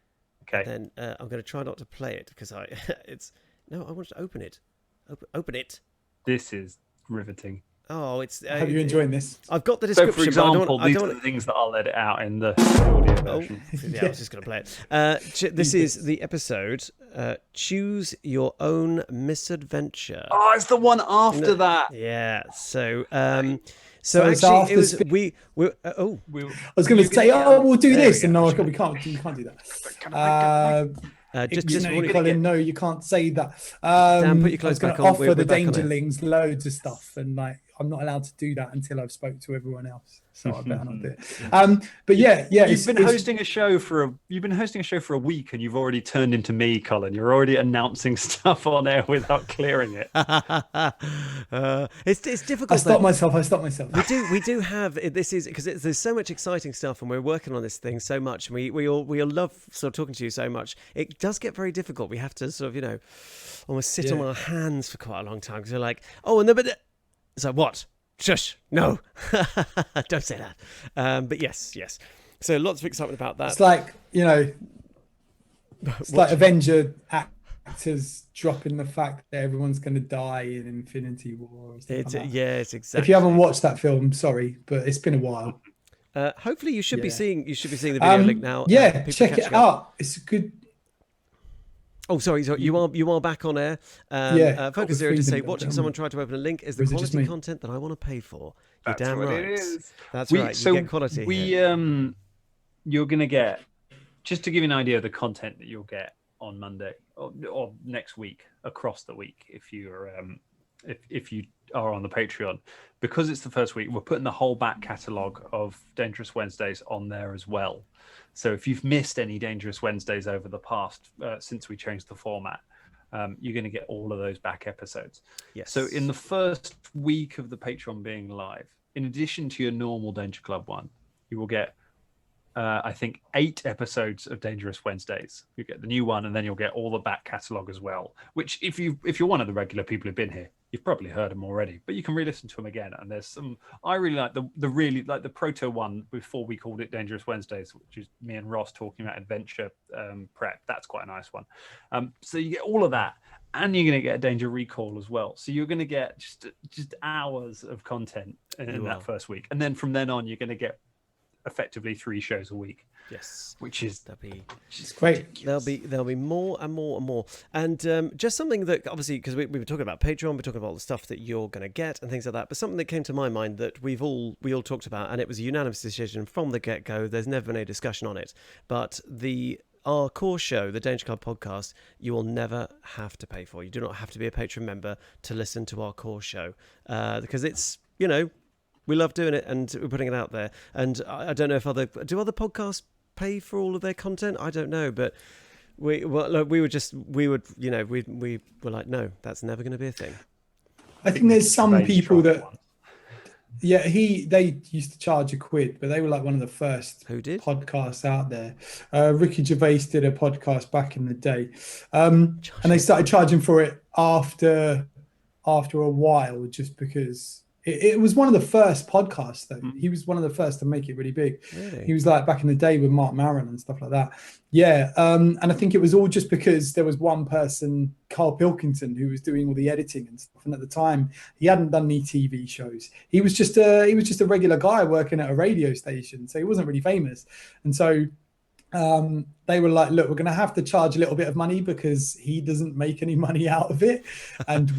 Okay. Then I'm going to try not to play it because I want to open it. Open it. This is riveting. Oh, it's. Are you enjoying this? I've got the description. So, for example, these are the things that I'll edit out in the audio version. I was just going to play it. This is the episode. Choose your own misadventure. Oh, it's the one after that. Yeah. So, So actually, it was I was going to say, we'll do this, and no, we can't do that. Colin, no, you can't say that. Dan, put your clothes back on. I was going to offer the Dangerlings loads of stuff, and I'm not allowed to do that until I've spoke to everyone else. So I better not do it. But you've been hosting a show for a week, and you've already turned into me, Colin. You're already announcing stuff on air without clearing it. It's difficult. I stopped myself. We do have this is because there's so much exciting stuff, and we're working on this thing so much, and we all love sort of talking to you so much. It does get very difficult. We have to sort of almost sit on our hands for quite a long time because we're like, but so what? Shush! No, don't say that. But yes. So lots of excitement about that. It's like like Avenger actors dropping the fact that everyone's going to die in Infinity War. It's exactly. If you haven't watched that film, sorry, but it's been a while. Hopefully, you should be seeing. You should be seeing the video link now. Check it out. It's a good. Oh, sorry. You are back on air. Focus Zero to say, watching someone try to open a link is the quality content that I want to pay for. You're damn right. It is. That's right. You get quality. You're going to get, just to give you an idea of the content that you'll get on Monday or next week, across the week, if you're if you are on the Patreon, because it's the first week, we're putting the whole back catalogue of Dangerous Wednesdays on there as well. So if you've missed any Dangerous Wednesdays over the past, since we changed the format, you're going to get all of those back episodes. Yes. So in the first week of the Patreon being live, in addition to your normal Danger Club one, you will get, I think, 8 episodes of Dangerous Wednesdays. You get the new one, and then you'll get all the back catalogue as well. Which, if you're one of the regular people who've been here, you've probably heard them already, but you can re-listen to them again. And there's some, I really like the proto one before we called it Dangerous Wednesdays, which is me and Ross talking about adventure prep. That's quite a nice one. So you get all of that, and you're going to get a Danger Recall as well. So you're going to get just hours of content in that first week, and then from then on, you're going to get effectively 3 shows a week. Yes, which is great. Ridiculous. There'll be more and more and more, and just something that obviously, because we were talking about Patreon, we're talking about all the stuff that you're going to get and things like that. But something that came to my mind that we all talked about, and it was a unanimous decision from the get-go. There's never been a discussion on it, but the our core show, the Danger Club podcast, you will never have to pay for. You do not have to be a Patreon member to listen to our core show, because it's, you know, we love doing it and we're putting it out there. And I don't know if other podcasts pay for all of their content. I don't know, but we were like, no, that's never going to be a thing. I think there's some people that, they used to charge £1, but they were like one of the first podcasts out there. Ricky Gervais did a podcast back in the day, and they started charging for it after a while, just because it was one of the first podcasts, though. He was one of the first to make it really big. Really? He was like back in the day with Mark Maron and stuff like that. Yeah. And I think it was all just because there was one person, Carl Pilkington, who was doing all the editing and stuff. And at the time, he hadn't done any TV shows. He was just a regular guy working at a radio station. So he wasn't really famous. And so they were like, look, we're going to have to charge a little bit of money because he doesn't make any money out of it. And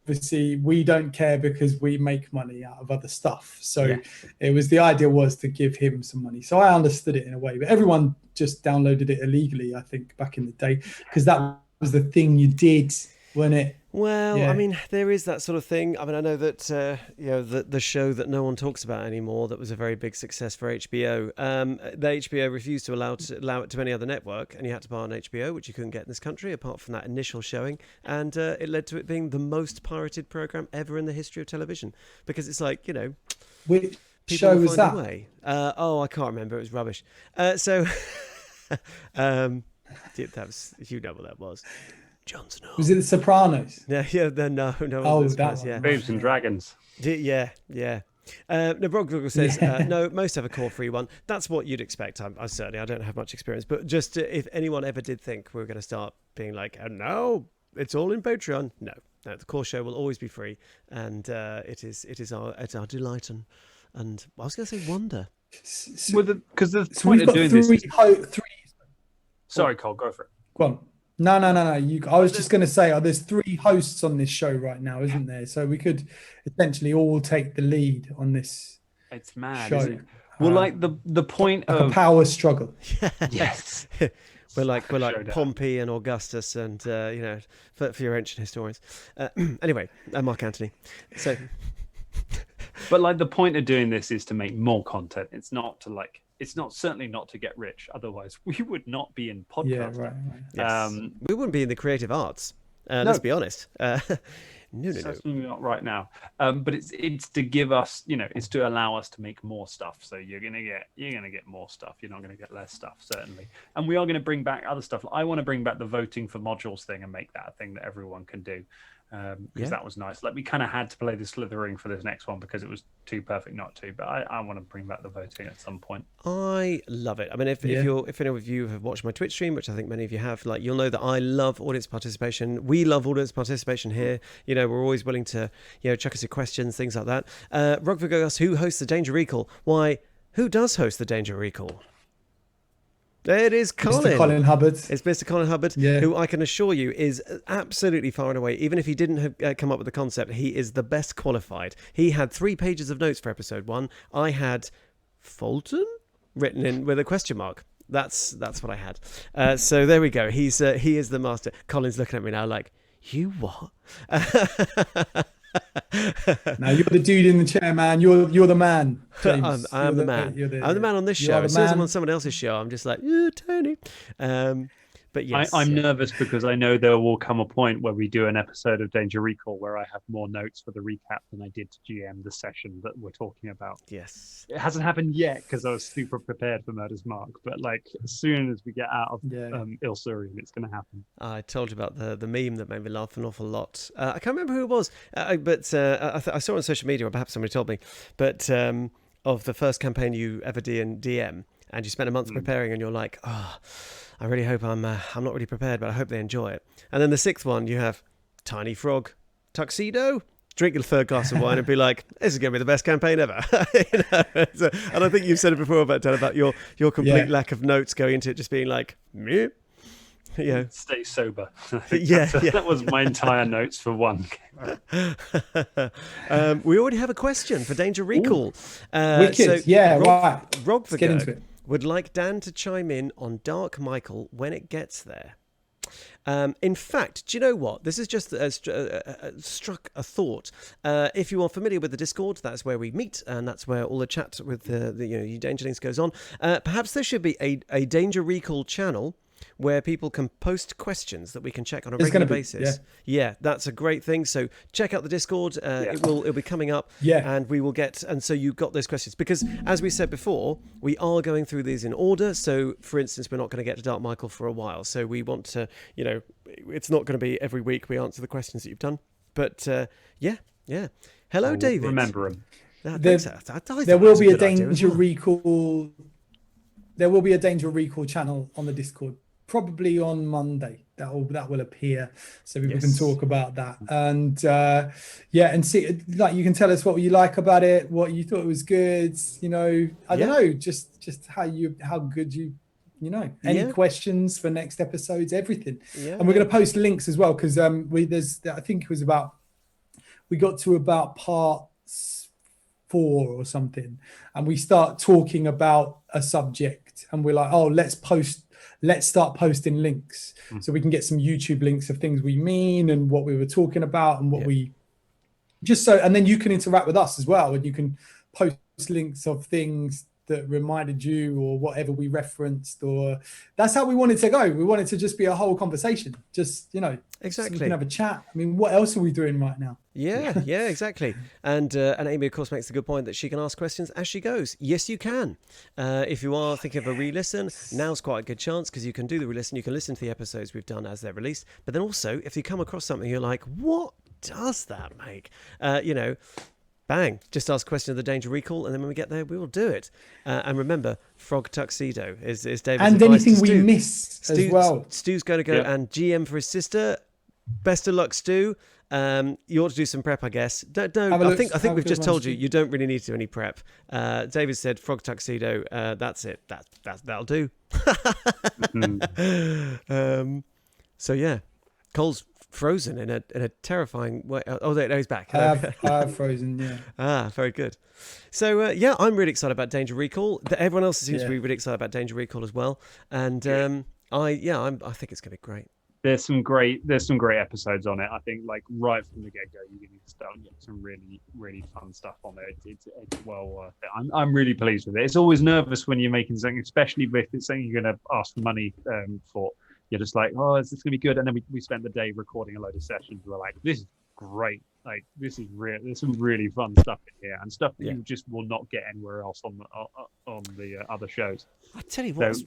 obviously, we don't care because we make money out of other stuff. So the idea was to give him some money. So I understood it in a way, but everyone just downloaded it illegally, I think, back in the day, because that was the thing you did, wasn't it? Well, I mean, there is that sort of thing. I mean, I know that the show that no one talks about anymore, that was a very big success for HBO. The HBO refused to allow it to any other network, and you had to buy on HBO, which you couldn't get in this country, apart from that initial showing. And it led to it being the most pirated program ever in the history of television, because it's like, you know, which show was that? I can't remember. It was rubbish. That was, you know what that was. Jon Snow. Was it The Sopranos? No. Oh, that one. Yeah. Boobs and Dragons. Yeah. Brog Google says, no, most have a core free one. That's what you'd expect. I don't have much experience, but just if anyone ever did think we were going to start being like, and now it's all in Patreon. No, the core show will always be free, and it is our delight and I was going to say wonder. Because the point of doing this. Sorry, Cole, go for it. Go on. No. I was just going to say, there's 3 hosts on this show right now, isn't there? So we could essentially all take the lead on this. It's mad, show. Isn't it? Well, like the point like of a power struggle. Yes, we're like Pompey and Augustus, and for your ancient historians. Anyway, Mark Antony. So, but like the point of doing this is to make more content. It's not to like. It's certainly not to get rich. Otherwise, we would not be in podcasting. Yeah, right. Yes. We wouldn't be in the creative arts. Let's be honest. No. Certainly not right now. But it's to give us, it's to allow us to make more stuff. So you're gonna get more stuff. You're not gonna get less stuff, certainly. And we are gonna bring back other stuff. I want to bring back the voting for modules thing and make that a thing that everyone can do. Because that was nice. Like we kind of had to play the slithering for this next one because it was too perfect not to. But I want to bring back the voting at some point. I love it. I mean, if any of you have watched my Twitch stream, which I think many of you have, like you'll know that I love audience participation. We love audience participation here. We're always willing to chuck us your questions, things like that. Rugby Gogas, who hosts the Danger Recall? Why? Who does host the Danger Recall? It is Colin. Mr. Colin Hubbard. It's Mr. Colin Hubbard, who I can assure you is absolutely far and away, even if he didn't have come up with the concept, he is the best qualified. He had 3 pages of notes for episode 1. I had Fulton written in with a question mark. That's what I had. So there we go. He is the master. Colin's looking at me now like, you what? Now you're the dude in the chair, man. You're the man. James. I'm the man. I'm the man on this show. As soon as I'm on someone else's show, I'm just like, Tony. But yes, I'm nervous because I know there will come a point where we do an episode of Danger Recall where I have more notes for the recap than I did to GM the session that we're talking about. Yes. It hasn't happened yet because I was super prepared for Murder's Mark, but like as soon as we get out of Ilsurian, it's going to happen. I told you about the meme that made me laugh an awful lot. I can't remember who it was, but I saw it on social media, or perhaps somebody told me, but of the first campaign you ever did in DM, and you spent a month preparing, and you're like, I really hope I'm not really prepared, but I hope they enjoy it. And then the 6th one, you have Tiny Frog, Tuxedo, drink your 3rd glass of wine and be like, this is going to be the best campaign ever. And I think you've said it before about your complete lack of notes going into it, just being like, meh. Stay sober. That was my entire notes for 1. We already have a question for Danger Recall. Wicked. Right. Rog, Let's get into it. would like Dan to chime in on Dark Michael when it gets there. In fact, do you know what? This is just struck a thought. If you are familiar with the Discord, that's where we meet, and that's where all the chat with the you Dangerlings goes on. Perhaps there should be a Danger Recall channel where people can post questions that we can check on a regular basis. Yeah, that's a great thing. So check out the Discord. It'll be coming up. And we will get, and so you got those questions, because as we said before, we are going through these in order. So for instance, we're not going to get to Dark Michael for a while. So we want to, it's not going to be every week we answer the questions that you've done. But Hello, David. Remember them. There will be a Danger Recall. There will be a Danger Recall channel on the Discord, probably on Monday. That will appear, so we can talk about that. And and see, like, you can tell us what you like about it, what you thought was good. I don't know, just how good you any questions for next episodes, everything. And we're going to post links as well, because I think it was we got to about part 4 or something, and we start talking about a subject, and we're like, let's start posting links so we can get some YouTube links of things we mean and what we were talking about and what we and then you can interact with us as well, and you can post links of things that reminded you or whatever we referenced, or that's how we wanted to go. We wanted to just be a whole conversation, just exactly, so we can have a chat. I mean, what else are we doing right now? Exactly. And Amy, of course, makes a good point that she can ask questions as she goes. Yes, you can. If you are thinking of a re-listen, now's quite a good chance, because you can do the re-listen. You can listen to the episodes we've done as they're released. But then also, if you come across something you're like, what does that make? Bang, just ask a question of the Danger Recall, and then when we get there, we will do it. And remember, Frog Tuxedo is David's and advice anything to we Stu. miss as well. Stu's going to go and GM for his sister. Best of luck, Stu. You ought to do some prep, I guess. I think we've just told you don't really need to do any prep. David said Frog Tuxedo. That's it. That'll do. So yeah, Cole's frozen in a terrifying way. Oh, there he's back. I have frozen. Very good. So I'm really excited about Danger Recall. Everyone else seems to be really excited about Danger Recall as well. And I think it's going to be great. There's some great episodes on it. I think, like, right from the get-go, you're going to start getting some really, really fun stuff on there. It's well worth it. I'm really pleased with it. It's always nervous when you're making something, especially if it's something you're going to ask for money for. You're just like, oh, is this going to be good? And then we spent the day recording a load of sessions. We're like, this is great. Like, this is real. There's some really fun stuff in here, and stuff that you just will not get anywhere else on the other shows. I tell you what. So,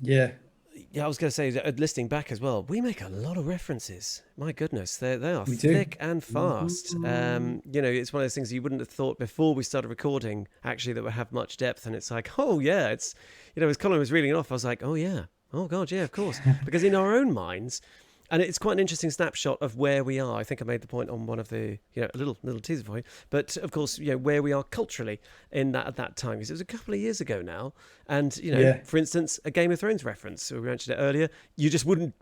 I was going to say, listening back as well, we make a lot of references. My goodness, they are thick and fast. It's one of those things you wouldn't have thought before we started recording, actually, that would have much depth. And it's like, oh, yeah, it's, as Colin was reading it off, I was like, oh, yeah. Oh, God, yeah, of course. Because in our own minds, and it's quite an interesting snapshot of where we are. I think I made the point on one of the, a little teaser for you. But, of course, where we are culturally at that time. Because it was a couple of years ago now. And, for instance, a Game of Thrones reference. We mentioned it earlier. You just wouldn't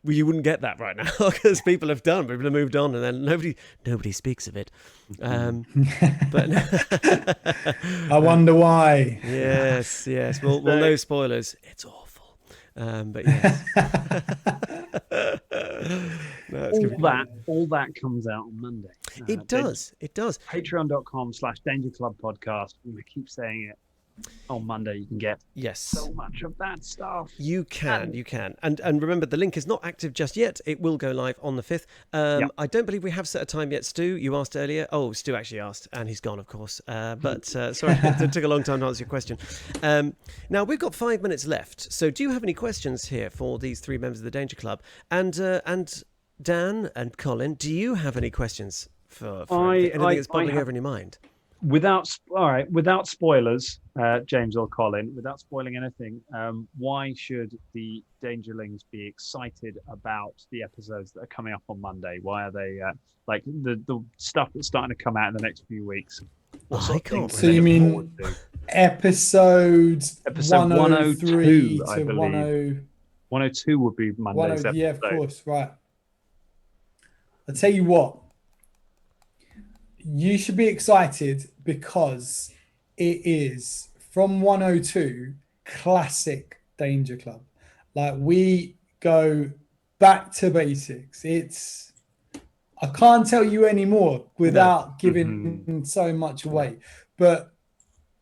get that right now, because people have moved on, and then nobody speaks of it. But I wonder why. Yes. Well, no spoilers. It's awful. But yes. all that comes out on Monday. It does. Patreon.com/Danger Club Podcast. We keep saying it. On Monday, you can get so much of that stuff. You can. And remember, the link is not active just yet. It will go live on the 5th. I don't believe we have set a time yet, Stu. You asked earlier. Oh, Stu actually asked, and he's gone, of course. But sorry, it took a long time to answer your question. Now, we've got 5 minutes left. So do you have any questions here for these 3 members of the Danger Club? And Dan and Colin, do you have any questions for anything that's bubbling over in your mind? Without spoilers, James or Colin, without spoiling anything, why should the Dangerlings be excited about the episodes that are coming up on Monday? Why are they like the stuff that's starting to come out in the next few weeks? So you mean episode 103 to 102 would be Monday's episode. Yeah, of course, right. I'll tell you what. You should be excited, because it is, from 102, classic Danger Club. Like, we go back to basics. I can't tell you any more without giving so much away. But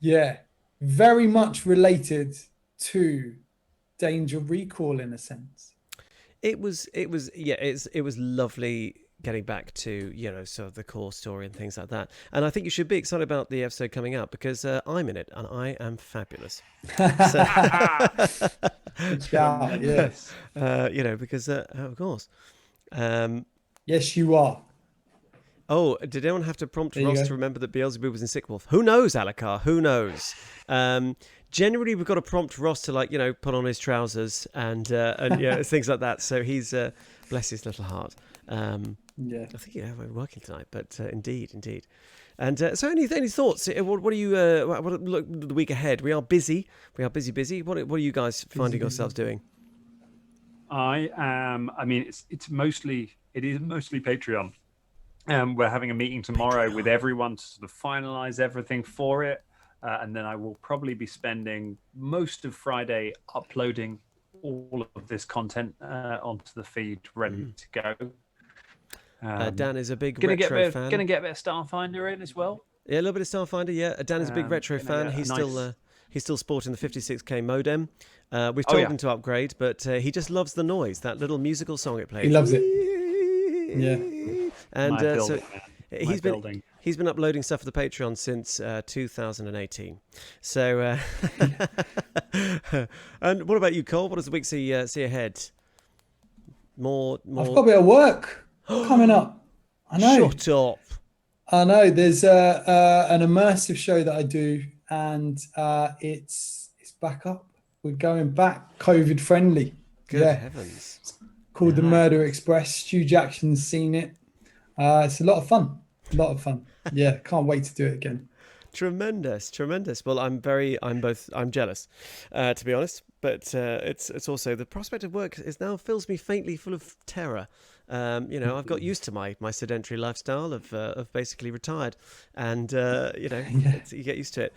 yeah, very much related to Danger Recall in a sense. It was lovely getting back to, you know, sort of the core story and things like that. And I think you should be excited about the episode coming out because I'm in it and I am fabulous. So, yes. You know, because of course. Yes, you are. Oh, did anyone have to prompt Ross to remember that Beelzebub was in Sick Wolf? Who knows, Alakar? Who knows? Generally, we've got to prompt Ross to, like, you know, put on his trousers and yeah, things like that. So he's bless his little heart. Yeah, I think we're working tonight, but indeed. And so, any thoughts? What are you? What look the week ahead? We are busy. Busy. What are you guys finding yourselves doing? I am. I mean, it is mostly Patreon. We're having a meeting tomorrow with everyone to sort of finalize everything for it. And then I will probably be spending most of Friday uploading all of this content onto the feed, ready to go. Dan is a big retro fan. Going to get a bit of Starfinder in as well. Yeah, a little bit of Starfinder. Yeah, Dan is a big retro fan. He's still sporting the 56k modem. We've told him to upgrade, but he just loves the noise. That little musical song it plays. He loves it. Yeah. And so he's been uploading stuff for the Patreon since 2018. So, and what about you, Cole? What does the week see ahead? More. I've got a bit of work coming up. I know. Shut up. I know. There's an immersive show that I do, and it's back up. We're going back, COVID friendly. Good heavens. It's called The Murder Express. Stu Jackson's seen it. It's a lot of fun. Yeah, can't wait to do it again. Tremendous. Well, I'm jealous, to be honest. But it's also the prospect of work now fills me faintly full of terror. You know, I've got used to my sedentary lifestyle of basically retired, and you know, you get used to it.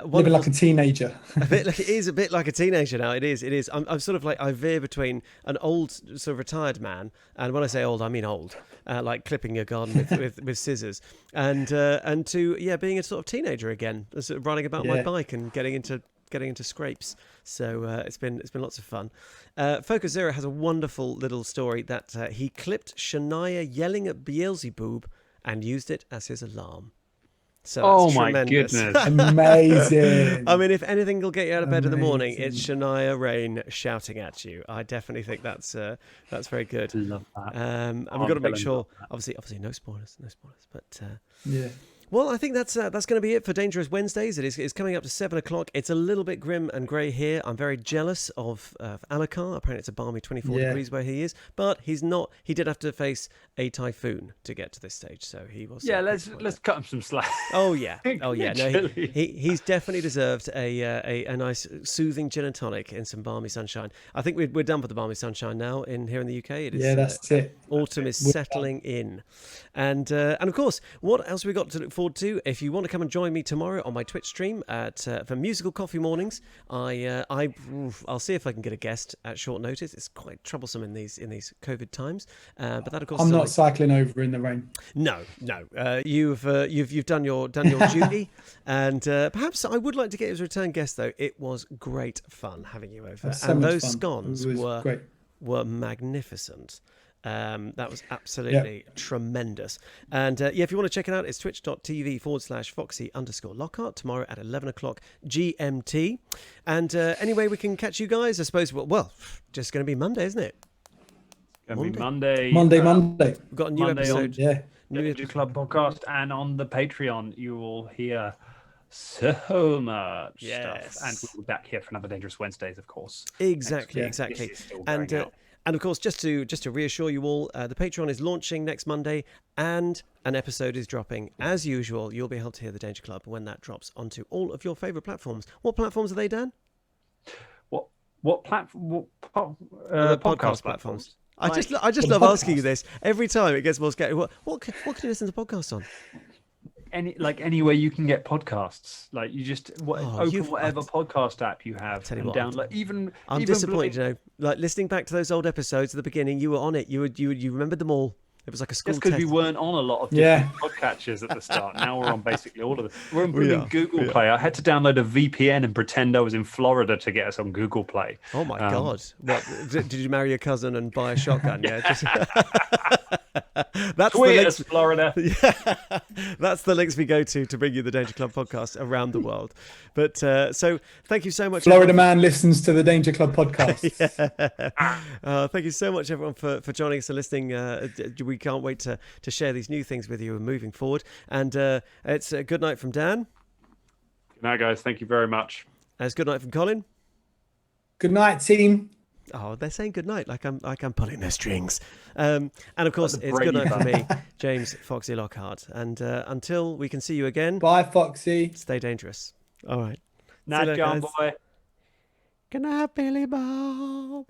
Living like a teenager. It is a bit like a teenager now. It is. I'm sort of like, I veer between an old sort of retired man, and when I say old, I mean old, like clipping your garden with scissors, and to being a sort of teenager again, sort of riding about my bike and getting into scrapes. So it's been lots of fun. Focus Zero has a wonderful little story that he clipped Shania yelling at Beelzebub and used it as his alarm. So my tremendous. goodness. Amazing. I mean, if anything will get you out of bed in the morning, it's Shania Rain shouting at you. I definitely think that's very good. Love that. And we've got to make sure, obviously no spoilers, but yeah. Well, I think that's going to be it for Dangerous Wednesdays. It's coming up to 7 o'clock. It's a little bit grim and grey here. I'm very jealous of Alakar. Apparently it's a balmy 24 degrees where he is. But he's not. He did have to face a typhoon to get to this stage. So he was... Yeah, let's cut him some slack. Oh, yeah. No, he's definitely deserved a nice soothing gin and tonic in some balmy sunshine. I think we're done with the balmy sunshine now here in the UK. It is, that's it. Autumn is settling in. And of course, what else we got to look forward to? If you want to come and join me tomorrow on my Twitch stream for Musical Coffee Mornings, I'll see if I can get a guest at short notice. It's quite troublesome in these COVID times. But that, of course, I'm not cycling over in the rain. No. You've done your duty, and perhaps I would like to get you as a return guest. Though it was great fun having you over, and those scones were magnificent. That was absolutely tremendous. And if you want to check it out, it's twitch.tv/Foxy_Lockhart tomorrow at 11 o'clock GMT. And anyway, we can catch you guys, I suppose. Well, just going to be Monday, isn't it? Monday. Monday. We've got a new episode. On, Danger Club podcast, and on the Patreon, you will hear so much stuff. And we'll be back here for another Dangerous Wednesdays, of course. Exactly. And of course, just to reassure you all, the Patreon is launching next Monday, and an episode is dropping as usual. You'll be able to hear the Danger Club when that drops onto all of your favourite platforms. What platforms are they, Dan? What platform? Podcast platforms. I just love asking you this every time. It gets more scary. What can you listen to podcasts on? anywhere you can get podcasts. Like you just open you've- whatever podcast app you have tell you and what, download. I'm even disappointed, you know. Like listening back to those old episodes at the beginning, you were on it. You remembered them all. It was like a school Just because test. we weren't on a lot of different podcatchers at the start. Now we're on basically all of them. We're on Google Play. I had to download a VPN and pretend I was in Florida to get us on Google Play. Oh my God! What did you marry your cousin and buy a shotgun? Yeah, just... that's Tweet the us, Florida. Yeah, that's the links we go to bring you the Danger Club podcast around the world. But so thank you so much. Florida man listens to the Danger Club podcast. Thank you so much, everyone, for joining us and listening. We can't wait to share these new things with you and moving forward. And it's a good night from Dan. Good night, guys. Thank you very much. And it's good night from Colin. Good night, team. Oh, they're saying good night like I'm pulling their strings. And of course, it's good night from me, James Foxy Lockhart. And until we can see you again, Bye, Foxy. stay dangerous. All right. Night, John guys. boy. Good night, Billy Bob.